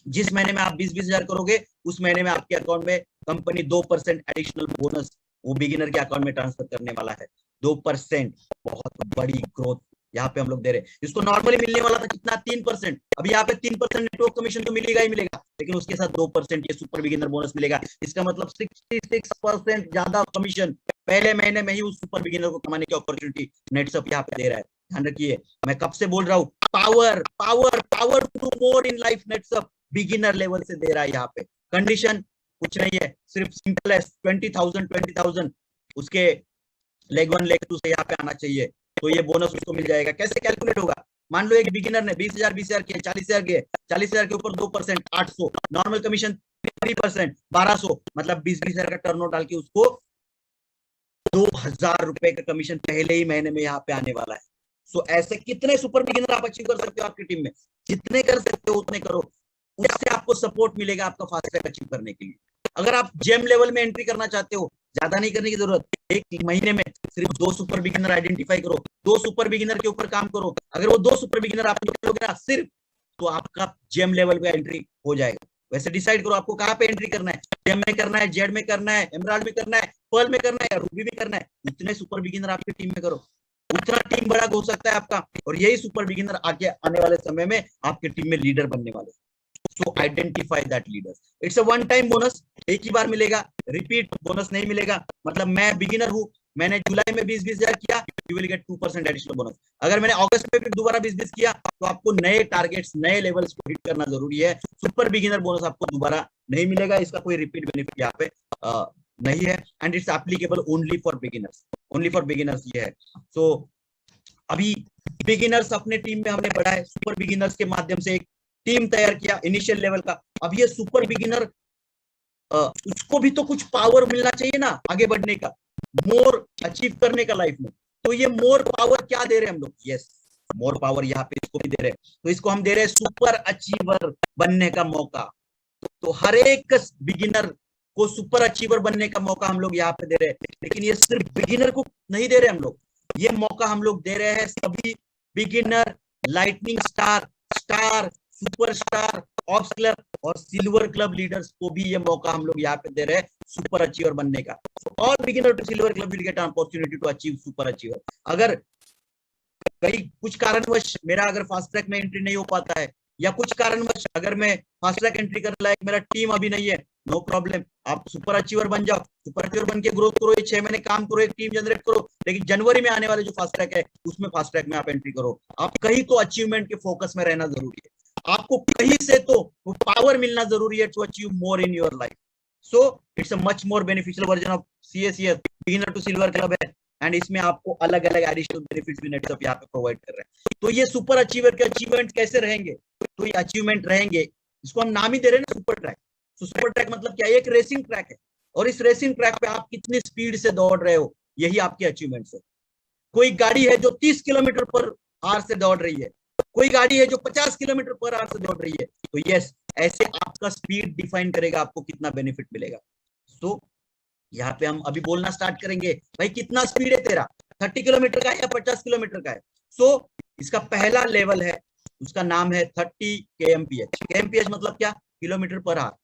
जिस महीने में आप 20,000 करोगे, उस महीने में आपके अकाउंट में कंपनी 2% एडिशनल बोनस वो बिगिनर के अकाउंट में ट्रांसफर करने वाला है। 2% बहुत बड़ी ग्रोथ यहाँ पे हम लोग दे रहे हैं। इसको नॉर्मली मिलने वाला था कितना? 3%। अभी यहाँ पे 3% नेटवर्क कमीशन तो मिलेगा ही मिलेगा, लेकिन उसके साथ 2% ये सुपर बिगिनर बोनस मिलेगा। इसका मतलब 66% ज्यादा कमीशन पहले महीने में ही उस सुपर बिगिनर को कमाने की अपॉर्चुनिटी नेटसप यहाँ पे दे रहा है। ध्यान रखिए, मैं कब से बोल रहा हूँ, power power power to more in life Netsurf beginner level से दे रहा है। यहाँ पे कंडीशन कुछ नहीं है, सिर्फ सिंपल है, 20,000 उसके लेग 1 लेग 2 से यहाँ पे आना चाहिए, तो ये बोनस उसको मिल जाएगा। कैसे कैलकुलेट होगा? मान लो एक बिगिनर ने 20,000 किए, 40,000 किए, 40,000 के ऊपर 2% 800, नॉर्मल कमीशन 3% 1200, मतलब 20,000 का टर्नओवर डाल के उसको 2,000 रुपए का कमीशन पहले ही महीने में यहाँ पे आने वाला है। सो ऐसे कितने सुपर बिगिनर आप अचीव कर सकते हो आपकी टीम में? जितने कर सकते हो उतने करो, उससे आपको सपोर्ट मिलेगा आपका फास्ट ट्रैक अचीव करने के लिए। अगर आप जेम लेवल में एंट्री करना चाहते हो, ज्यादा नहीं करने की जरूरत, एक महीने में सिर्फ 2 सुपर बिगिनर आइडेंटिफाई करो, 2 सुपर बिगिनर के ऊपर काम करो। अगर वो 2 सुपर बिगिनर आप निकालोगे ना सिर्फ, तो आपका जेम लेवल पे एंट्री हो जाएगा। वैसे डिसाइड करो आपको कहाँ पे एंट्री करना है, जेम में करना है, जेड में करना है, एमराल्ड में करना है, पर्ल में करना है, या रूबी में करना है। उतने सुपर बिगिनर आपकी टीम में करो, उतना टीम बड़ा हो सकता है आपका, और यही सुपर बिगिनर आगे आने वाले समय में आपके टीम में लीडर बनने वाले। सो identify that leaders. It's a one time bonus, एक ही बार मिलेगा, रिपीट बोनस नहीं मिलेगा। मतलब मैं बिगिनर हूं, मैंने जुलाई में 20,000 किया, you will get 2% additional bonus. अगर मैंने अगस्त में फिर दोबारा 20 किया, तो आपको नए टारगेट्स, नए लेवल्स को हिट करना जरूरी है। सुपर बिगिनर बोनस आपको दोबारा नहीं मिलेगा, इसका कोई रिपीट बेनिफिट यहाँ पे नहीं है, and it's applicable only for beginners, only for beginners ये है। सो अभी बिगिनर्स अपने टीम में हमने बढ़ाए, सुपर बिगिनर्स के माध्यम से एक टीम तैयार किया इनिशियल लेवल का। अब ये सुपर बिगिनर, उसको भी तो कुछ पावर मिलना चाहिए ना आगे बढ़ने का, मोर अचीव करने का लाइफ में। तो ये मोर पावर क्या दे रहे हैं हम लोग? यस, मोर पावर यहाँ पे इसको भी दे रहे हैं। तो इसको हम दे रहे हैं सुपर अचीवर बनने का मौका। तो हर एक बिगिनर को सुपर अचीवर बनने का मौका हम लोग यहाँ पे दे रहे हैं। लेकिन ये सिर्फ बिगिनर को नहीं दे रहे हम लोग, ये मौका हम लोग दे रहे हैं सभी beginner, lightning star, star, superstar, ops club और सिल्वर क्लब लीडर्स को भी ये मौका हम लोग यहाँ पे दे रहे हैं सुपर अचीवर बनने का। All beginner to silver club will get an opportunity to achieve super achiever. अगर कहीं कुछ कारणवश मेरा अगर फास्ट ट्रैक में एंट्री नहीं हो पाता है, या कुछ कारणवश अगर मैं फास्ट ट्रैक एंट्री करने लायक मेरा टीम अभी नहीं है, नो प्रॉब्लम, आप सुपर अचीवर बन जाओ, सुपर अचीवर बन के ग्रोथ करो, ये 6 महीने काम करो, एक टीम जनरेट करो। लेकिन जनवरी में आने वाले जो फास्ट ट्रैक है, उसमें फास्ट ट्रैक में आप एंट्री करो। आप कहीं तो अचीवमेंट के फोकस में रहना जरूरी है, आपको कहीं से तो वो पावर मिलना जरूरी है to achieve more in your life. So it's a much more beneficial version of CACS, beginner to silver club है, एंड इसमें आपको अलग अलग एडिशनल बेनिफिट्स भी नेटसप यहाँ पे प्रोवाइड कर रहे हैं। तो ये सुपर अचीवर के अचीवमेंट कैसे रहेंगे? तो ये अचीवमेंट रहेंगे, इसको हम नाम ही दे रहे हैं ना सुपर ट्रैक। तो सुपर ट्रैक मतलब क्या? एक रेसिंग ट्रैक है, और इस रेसिंग ट्रैक पे आप कितनी स्पीड से दौड़ रहे हो, यही आपके अचीवमेंट्स है। कोई गाड़ी है जो 30 किलोमीटर पर आवर से दौड़ रही है, कोई गाड़ी है जो 50 किलोमीटर पर आवर से दौड़ रही है। तो यस, ऐसे आपका स्पीड डिफाइन करेगा आपको कितना बेनिफिट मिलेगा। तो यहाँ पे हम अभी बोलना स्टार्ट करेंगे, भाई कितना स्पीड है तेरा, 30 किलोमीटर का है या 50 किलोमीटर का है? सो इसका पहला लेवल है, उसका नाम है 30 kmph। kmph मतलब क्या? Kilometre per hour.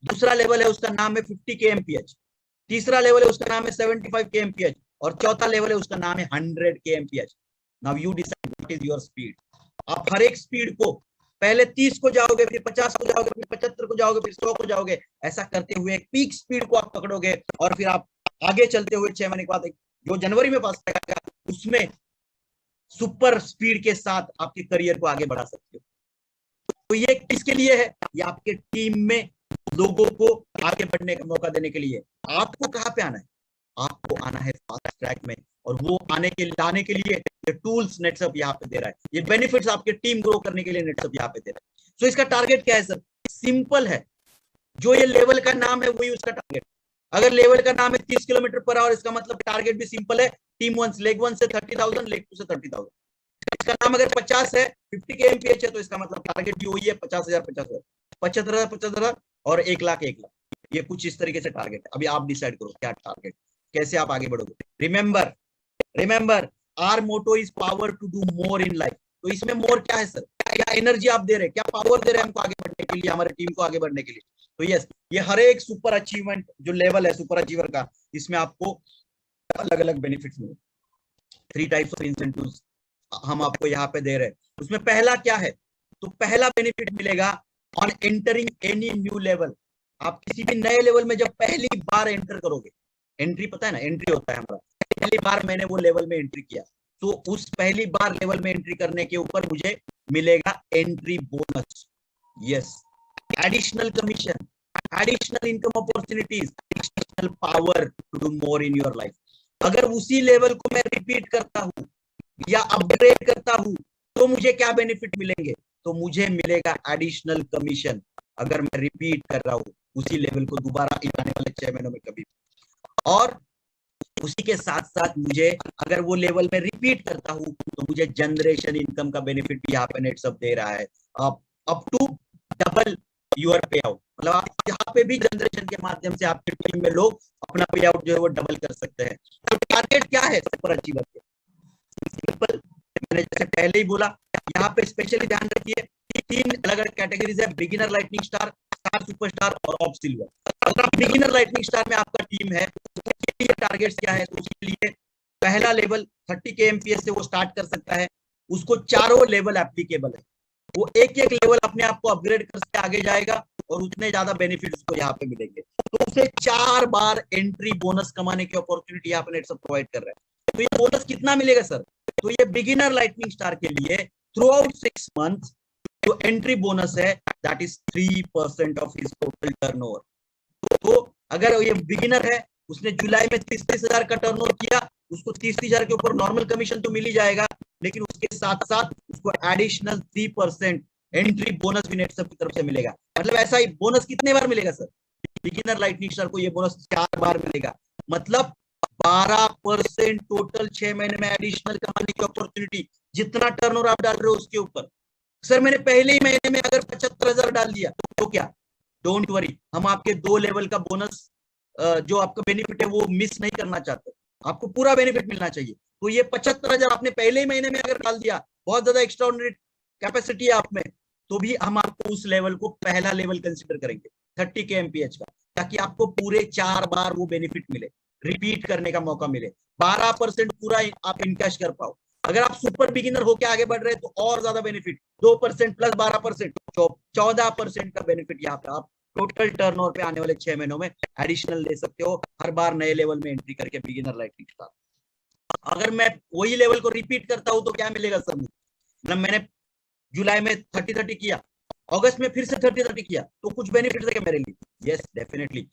दूसरा लेवल है, उसका नाम है 50 kmph। तीसरा लेवल है, उसका नाम है 75 kmph। और चौथा लेवल है, उसका नाम है 100 kmph। Now you decide what is your speed. आप हर एक स्पीड को, पहले 30 को जाओगे, फिर 50 को जाओगे, फिर 75 को जाओगे, फिर 100 को जाओगे। ऐसा करते हुए एक पीक स्पीड को आप पकड़ोगे, और फिर आप आगे चलते हुए 6 महीने के बाद जो जनवरी में पास करेगा उसमें सुपर स्पीड के साथ आपके करियर को आगे बढ़ा सकते हो। तो ये किसके लिए है? ये आपके टीम में लोगों को आगे बढ़ने का मौका देने के लिए। आपको कहाँ पे आना है? आपको आना है फास्ट ट्रैक में, और वो लाने के लिए ये टूल्स नेटसअप यहाँ पे दे रहा है, ये बेनिफिट्स आपके टीम ग्रो करने के लिए नेटसअप यहाँ पे दे रहा है। सो इसका टारगेट क्या है सर? सिंपल है, जो ये लेवल का नाम है वही उसका टारगेट। अगर लेवल का नाम है 30 किलोमीटर पर आवर, इसका मतलब टारगेट भी सिंपल है, टीम 1 लेग 1 से 30,000, लेग 2 से 30,000। इसका नाम अगर 50 है, 50 के एमपीएच है, तो इसका मतलब टारगेट भी वही है, 50,000 50,000, 75,000 75,000 और 1,00,000 1,00,000। ये कुछ इस तरीके से टारगेट है। अभी आप डिसाइड करो क्या टारगेट, कैसे आप आगे बढ़ोगे। Remember our motto is power to do more in life. तो इसमें मोर क्या है सर? क्या एनर्जी आप दे रहे हैं, क्या पावर दे रहे हैं हमको आगे बढ़ने के लिए, हमारे टीम को आगे बढ़ने के लिए। तो यस, ये हर एक सुपर अचीवमेंट जो लेवल है सुपर अचीवर का, इसमें आपको अलग अलग बेनिफिट्स मिले। 3 टाइप्स ऑफ इंसेंटिव्स हम आपको यहाँ पे दे रहे हैं। उसमें पहला क्या है? तो पहला बेनिफिट मिलेगा on entering any new level. आप किसी भी नए लेवल में जब पहली बार एंटर करोगे, एंट्री पता है ना, एंट्री होता है हमारा, पहली बार मैंने वो लेवल में एंट्री किया, तो उस पहली बार लेवल में एंट्री करने के ऊपर मुझे मिलेगा entry bonus. Yes, additional commission, additional income opportunities, additional power to do more in your life. अगर उसी लेवल को मैं रिपीट करता हूं या अपग्रेड करता हूं तो मुझे क्या बेनिफिट मिलेंगे? तो मुझे मिलेगा एडिशनल कमीशन, अगर मैं रिपीट कर रहा हूं उसी लेवल को दोबारा आने वाले 6 महीनों में कभी। और उसी के साथ साथ मुझे अगर वो लेवल में रिपीट करता हूं तो मुझे जनरेशन इनकम का बेनिफिट भी यहाँ पे नेटसअप दे रहा है, up to double your pay out. मतलब आप यहाँ पे भी जनरेशन के माध्यम से आपकी टीम में लोग अपना पे आउट जो है वो डबल कर सकते हैं। तो टारगेट क्या है सुपर अचीवर के? सिंपल, मैंने जैसे पहले ही बोला, यहाँ पे स्पेशली ध्यान रखिए 3 अलग अलग कैटेगरीज है, beginner, lightning star, star superstar और ऑफ सिल्वर। अगर आप बिगिनर लाइटनिंग स्टार में आपका टीम है तो उसके लिए टारगेट्स क्या है? तो उसके लिए पहला लेवल 30 के एमपीएस से वो स्टार्ट कर सकता है, उसको चारों लेवल एप्लीकेबल है, वो एक एक लेवल अपने आप को अपग्रेड करके आगे जाएगा और उतने ज्यादा बेनिफिट उसको यहाँ पे मिलेंगे। तो उसे 4 बार एंट्री बोनस कमाने की अपॉर्चुनिटी यहाँ पे नेटसअप प्रोवाइड कर रहा है। तो ये बोनस कितना मिलेगा सर? तो ये बिगिनर लाइटनिंग स्टार के लिए थ्रू आउट 6 मंथ जो एंट्री बोनस है that is 3% of his total turnover. तो अगर ये बिगिनर है, उसने जुलाई में 30,000 का टर्नओवर किया, उसको 30,000 के ऊपर नॉर्मल कमीशन तो मिल ही जाएगा, लेकिन उसके साथ साथ उसको एडिशनल 3% एंट्री बोनस भी नेटसअप की तरफ से मिलेगा। मतलब ऐसा ही बोनस कितने बार मिलेगा सर? बिगिनर लाइटनिंग स्टार को ये बोनस 4 बार मिलेगा, मतलब 12% टोटल 6 महीने में एडिशनल कमाने की अपॉर्चुनिटी, जितना टर्नओवर आप डाल रहे हो उसके ऊपर। सर मैंने पहले ही महीने में अगर 75,000 डाल दिया तो क्या? डोंट वरी, हम आपके 2 लेवल का बोनस जो आपका बेनिफिट है वो मिस नहीं करना चाहते, आपको पूरा बेनिफिट मिलना चाहिए। तो ये 75,000 आपने पहले ही महीने में अगर डाल दिया, बहुत ज्यादा एक्स्ट्राऑर्डिनरी कैपेसिटी है आप में, तो भी हम आपको उस लेवल को पहला लेवल कंसिडर करेंगे 30 के एमपीएच का, ताकि आपको पूरे 4 बार वो बेनिफिट मिले, रिपीट करने का मौका मिले, 12% पूरा आप इनकैश कर पाओ। अगर आप सुपर बिगिनर होकर आगे बढ़ रहे हैं तो और ज्यादा बेनिफिट, 2% प्लस 12%, 14% का बेनिफिट यहाँ पे आप टोटल टर्नओवर पे आने वाले 6 महीनों में एडिशनल ले सकते हो, हर बार नए लेवल में एंट्री करके बिगिनर लाइटनिंग स्टार। अगर मैं वही लेवल को रिपीट करता हूं तो क्या मिलेगा सर? मतलब मैंने जुलाई में 30-30 किया, अगस्त में फिर से 30-30 किया, तो कुछ बेनिफिट है क्या मेरे लिए? यस डेफिनेटली,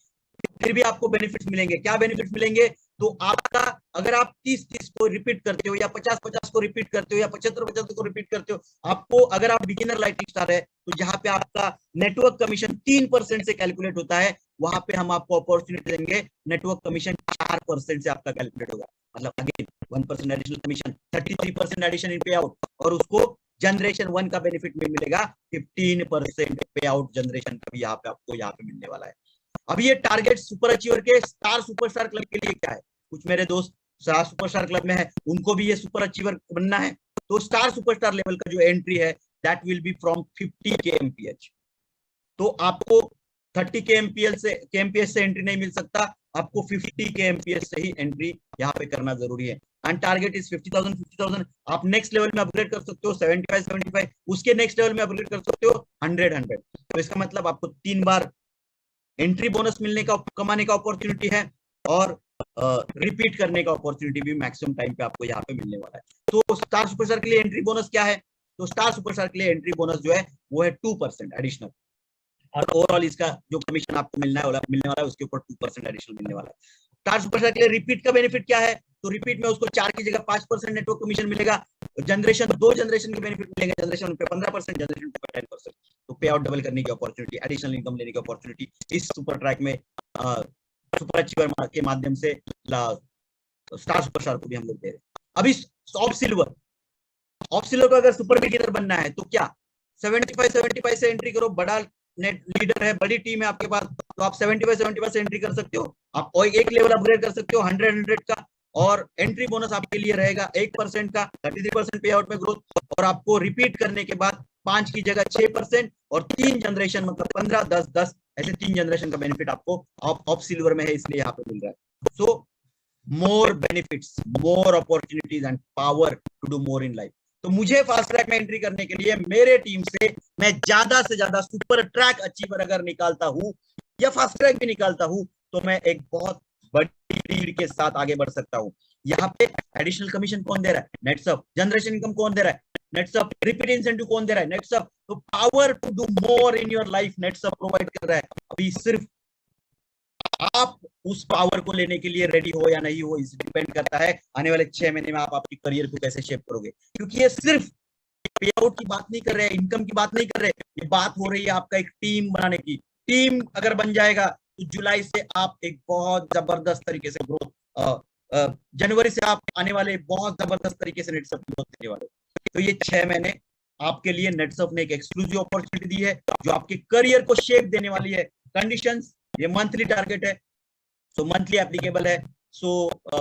फिर भी आपको बेनिफिट्स मिलेंगे। क्या बेनिफिट्स मिलेंगे? तो आपका अगर आप 30-30 को रिपीट करते हो या 50-50 को रिपीट करते हो या 75-75 को रिपीट करते हो, आपको अगर आप बिगिनर लाइटनिंग स्टार है तो जहां पे आपका नेटवर्क कमीशन 3% से कैलकुलेट होता है, वहां पे हम आपको अपॉर्चुनिटी देंगे नेटवर्क कमीशन 4% से आपका कैलकुलेट होगा। मतलब again 1% additional commission, 33% addition in पे आउट, और उसको जनरेशन 1 का बेनिफिट में मिलेगा 15% पे आउट जनरेशन का भी यहाँ पे आपको यहाँ पे मिलने वाला है। अभी ये टारगेट सुपर अचीवर के स्टार सुपरस्टार क्लब के लिए क्या है? कुछ मेरे दोस्त स्टार सुपरस्टार क्लब में है, उनको भी ये सुपर अचीवर बनना है, तो स्टार सुपरस्टार लेवल का जो एंट्री है दैट विल बी फ्रॉम 50 के एमपीएच। तो आपको 30 के एमपीएच से एंट्री नहीं मिल सकता, आपको 50 के एमपीएच से ही एंट्री यहाँ पे करना जरूरी है। And target is 50,000। आप नेक्स्ट लेवल में अपग्रेड कर सकते हो 75, उसके नेक्स्ट लेवल में अपग्रेड कर सकते हो 100। तो इसका मतलब आपको 3 बार एंट्री बोनस मिलने का, कमाने का अपॉर्चुनिटी है, और रिपीट करने का अपॉर्चुनिटी भी मैक्सिमम टाइम पे आपको यहाँ पे मिलने वाला है। तो स्टार सुपरस्टार के लिए एंट्री बोनस क्या है? तो स्टार सुपरस्टार के लिए एंट्री बोनस जो है वो है 2% एडिशनल, और ओवरऑल इसका जो कमीशन आपको मिलने वाला है उसके ऊपर 2% एडिशनल मिलने वाला है। स्टार सुपरस्टार के लिए रिपीट का बेनिफिट क्या है? तो रिपीट में उसको 4 की जगह 5% नेटवर्क कमीशन मिलेगा। जनरेशन 2 जनरेशन के बेनिफिट मिलेंगे, जनरेशन पे 15%, जनरेशन पे 10%। तो पे आउट डबल करने की अपॉर्चुनिटी, एडिशनल इनकम लेने की अपॉर्चुनिटी इस सुपर ट्रैक में सुपर अचीवर के माध्यम से स्टार सुपरस्टार को भी हम लोग दे रहे हैं। अभी ऑफ सिल्वर को अगर सुपर बिगिनर बनना है तो क्या 75 से एंट्री करो, बड़ा नेट लीडर है, बड़ी टीम है आपके पास, तो आप 75 से एंट्री कर सकते हो। आप और एक लेवल अपग्रेड कर सकते हो 100 का, और एंट्री बोनस आपके लिए रहेगा 1% का, 33% पे आउट में ग्रोथ, और आपको रिपीट करने के बाद 5 की जगह 6% और 3 जनरेशन मतलब 15, 10, 10 ऐसे 3 जनरेशन का बेनिफिट आपको ऑफ सिल्वर में है, इसलिए यहाँ पे मिल रहा है। So more benefits, more opportunities and power to do more in life. तो मुझे फास्ट ट्रैक में एंट्री करने के लिए मेरे टीम से मैं ज्यादा से ज्यादा सुपर ट्रैक अचीवर अगर निकालता हूं या फास्ट ट्रैक भी निकालता हूं तो मैं एक बहुत बड़ी लीड के साथ आगे बढ़ सकता हूं। यहाँ पे एडिशनल कमीशन कौन दे रहा है? नेटसप। जनरेशन इनकम कौन दे रहा है? नेटसप। रिपीट इंसेंटिव कौन दे रहा है? नेटसप। तो power to do more in your life Netsurf provide कर रहा है। अभी सिर्फ आप उस पावर को लेने के लिए रेडी हो या नहीं हो, इस डिपेंड करता है आने वाले 6 महीने में आप आपकी करियर को कैसे शेप करोगे। क्योंकि ये सिर्फ पे आउट की बात नहीं कर रहे हैं, इनकम की बात नहीं कर रहे, ये बात हो रही है आपका एक टीम बनाने की। टीम अगर बन जाएगा तो जुलाई से आप एक बहुत जबरदस्त तरीके से ग्रोथ, जनवरी से आप आने वाले बहुत जबरदस्त तरीके से नेटसप ग्रोथ देने वाले। तो ये 6 महीने आपके लिए नेटसप ने एक एक्सक्लूसिव अपॉर्चुनिटी दी है जो आपके करियर को शेप देने वाली है। कंडीशंस, ये मंथली टारगेट है, सो मंथली एप्लीकेबल है। सो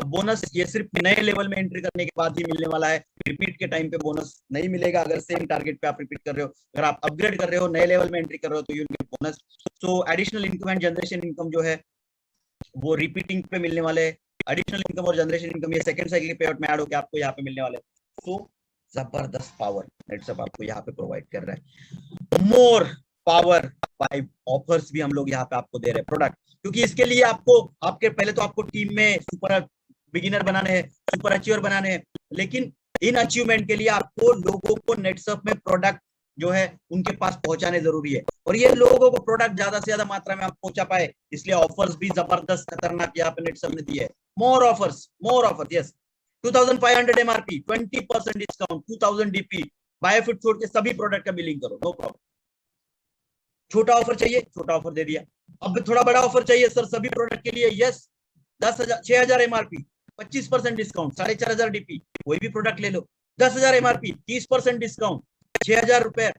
बोनस ये सिर्फ नए लेवल में एंट्री करने के बाद ही मिलने वाला है, रिपीट के टाइम पे बोनस नहीं मिलेगा। अगर सेम टारगेट पे आप रिपीट कर रहे हो, अगर आप अपग्रेड कर रहे हो, नए लेवल में एंट्री कर रहे हो, तो you will get bonus. So additional income and generation income जो है वो रिपीटिंग पे मिलने वाले है। एडिशनल इनकम और जनरेशन इनकम ये सेकंड साइकिल पे आउट में ऐड होकर आपको यहाँ पे मिलने वाले। सो जबरदस्त पावर नेटसप आपको यहाँ पे प्रोवाइड कर रहा है। मोर पावर 5 ऑफर्स भी हम लोग यहाँ पे आपको दे रहे हैं प्रोडक्ट, क्योंकि इसके लिए आपको आपके पहले तो आपको टीम में सुपर बिगिनर बनाने हैं, सुपर अचीवर बनाने हैं, लेकिन इन अचीवमेंट के लिए आपको लोगों को नेटसप में प्रोडक्ट जो है उनके पास पहुंचाने जरूरी है, और ये लोगों को प्रोडक्ट ज्यादा से ज्यादा मात्रा में आप पहुंचा पाए, इसलिए ऑफर्स भी जबरदस्त खतरनाक यहाँ पे नेटसप ने दिए है। More offers yes. 2500 MRP, 20% discount, 2000 DP, Biofit छोड़ के सभी प्रोडक्ट का बिलिंग करो, नो प्रॉब्लम। छोटा ऑफर चाहिए, छोटा ऑफर दे दिया। अब थोड़ा बड़ा ऑफर चाहिए सर सभी प्रोडक्ट के लिए, यस। 10,000 6,000 एमआरपी, 25% डिस्काउंट, 4,500 डीपी, कोई भी प्रोडक्ट ले लो। 10,000 एमआरपी, 30% डिस्काउंट, 6,000 रुपए,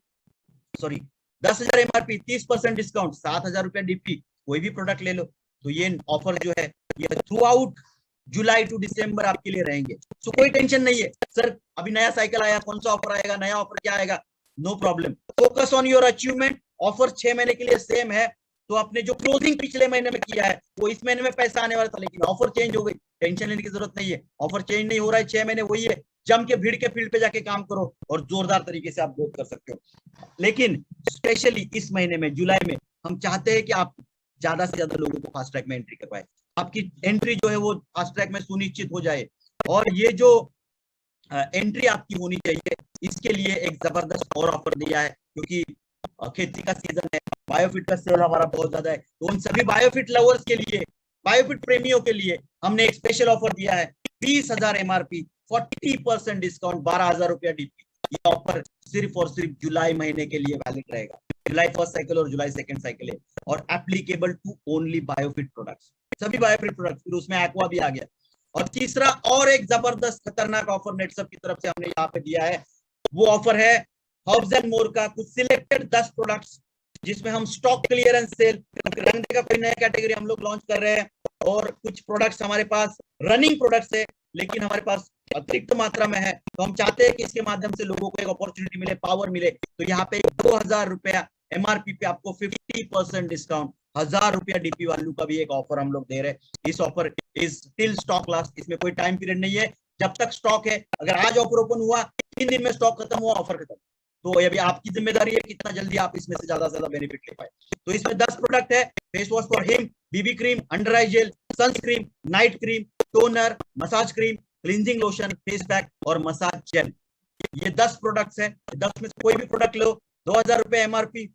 सॉरी 10,000 एमआरपी, 30% डिस्काउंट, 7,000 रुपए डीपी, कोई भी प्रोडक्ट ले लो। तो ये ऑफर जो है ये थ्रू आउट जुलाई टू दिसंबर आपके लिए रहेंगे। सो कोई टेंशन नहीं है सर अभी नया साइकिल आया, कौन सा ऑफर आएगा, नया ऑफर क्या आएगा, no problem. Focus on your achievement. Offer 6 महीने के लिए सेम है, तो आपने जो क्लोजिंग पिछले महीने में किया है वो इस महीने में पैसा आने वाला था, लेकिन ऑफर चेंज हो गई, टेंशन लेने की जरूरत नहीं है। ऑफर चेंज नहीं हो रहा है, 6 महीने वही है। जम के भीड़ के फील्ड पे जाके काम करो और जोरदार तरीके से आप ग्रोथ कर सकते हो। लेकिन स्पेशली इस महीने में जुलाई में हम चाहते हैं कि आप ज्यादा से ज्यादा लोगों को फास्ट ट्रैक में एंट्री करवाए, आपकी एंट्री जो है वो फास्ट ट्रैक में सुनिश्चित हो जाए। और ये जो एंट्री आपकी होनी चाहिए, इसके लिए एक जबरदस्त और ऑफर दिया है, क्योंकि खेती का सीजन है, बायोफिट का सेल हमारा बहुत ज्यादा है, तो उन सभी बायोफिट लवर्स के लिए, बायोफिट प्रेमियों के लिए हमने एक स्पेशल ऑफर दिया है। 20,000 एमआरपी, 40% डिस्काउंट, 12,000 रुपया डीपी। ये ऑफर सिर्फ और सिर्फ जुलाई महीने के लिए वैलिड रहेगा। जुलाई फर्स्ट साइकिल और जुलाई सेकंड साइकिल है, और एप्लीकेबल टू ओनली बायोफिट प्रोडक्ट्स, सभी बायोफिट प्रोडक्ट्स, फिर उसमें एक्वा भी आ गया। और तीसरा और एक जबरदस्त खतरनाक ऑफर नेटसप की तरफ से हमने यहाँ पे दिया है, वो ऑफर है हर्ब्स एंड मोर का कुछ सिलेक्टेड 10 प्रोडक्ट्स, जिसमें हम स्टॉक क्लियरेंस सेल, रंडे का कोई नया कैटेगरी हम लोग लॉन्च कर रहे हैं, और कुछ प्रोडक्ट्स हमारे पास रनिंग प्रोडक्ट्स है, लेकिन हमारे पास अतिरिक्त मात्रा में है, तो हम चाहते हैं कि इसके माध्यम से लोगों को एक अपॉर्चुनिटी मिले, पावर मिले। तो यहाँ पे 2,000 रुपया एमआरपी पे आपको 50% डिस्काउंट, 1,000 रुपया डीपी वैल्यू का भी एक ऑफर हम लोग दे रहे हैं। इस offer is till stock last, इसमें कोई टाइम पीरियड नहीं है, जब तक स्टॉक है। अगर आज ऑफर ओपन हुआ, 3 दिन में स्टॉक खत्म हुआ, ऑफर खत्म। तो ये भी आपकी जिम्मेदारी है कितना जल्दी आप इसमें से ज्यादा बेनिफिट ले पाए। तो इसमें 10 प्रोडक्ट है, face wash for him, BB cream, under eye gel, sunscreen, night cream, toner, massage cream, cleansing lotion, face pack और मसाज जेल। ये 10 प्रोडक्ट्स है। 10 में से कोई भी प्रोडक्ट लो, 2000 रुपए एमआरपी,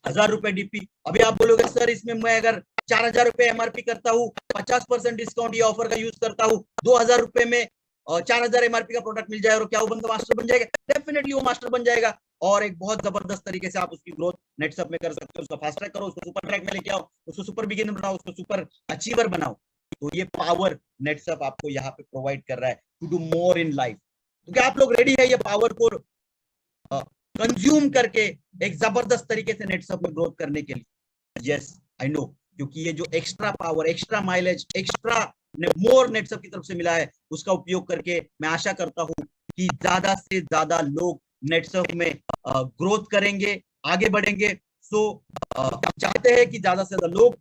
1000 रुपए डीपी। अभी आप बोलोगे सर इसमें मैं अगर 4000 रुपए एमआरपी करता हूँ, 50% डिस्काउंट ये ऑफर का यूज करता हूँ, 2000 रुपए में 4000 एमआरपी का प्रोडक्ट मिल जाए और क्या वो बंदा मास्टर बन जाएगा? डेफिनेटली वो मास्टर बन जाएगा। और एक बहुत जबरदस्त तरीके से आप उसकी ग्रोथ नेटसप में कर सकते हो। उसका फास्ट ट्रैक करो, उसको सुपर ट्रैक में लेके आओ, उसको सुपर बिगिनर बनाओ, उसको सुपर अचीवर बनाओ। तो ये पावर नेटसप आपको यहाँ पे प्रोवाइड कर रहा है to do more in life. तो क्या आप लोग रेडी है ये पावर को कंज्यूम करके एक जबरदस्त तरीके से नेटसप में ग्रोथ करने के लिए? यस, आई नो, क्योंकि ये जो extra power, extra mileage, extra more Netsurf की तरफ से मिला है, उसका उपयोग करके मैं आशा करता हूं कि ज्यादा से ज्यादा लोग नेटसप में ग्रोथ करेंगे, आगे बढ़ेंगे। सो हम चाहते हैं कि ज्यादा से ज्यादा लोग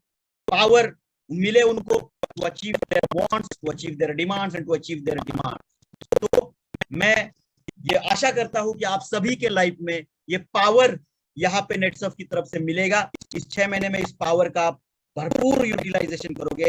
पावर मिले उनको to achieve their wants, to achieve their demands and to achieve their demands. तो मैं ये आशा करता हूं कि आप सभी के लाइफ में ये पावर यहाँ पे नेटसप की तरफ से मिलेगा। इस 6 महीने में इस पावर का आप भरपूर यूटिलाइजेशन करोगे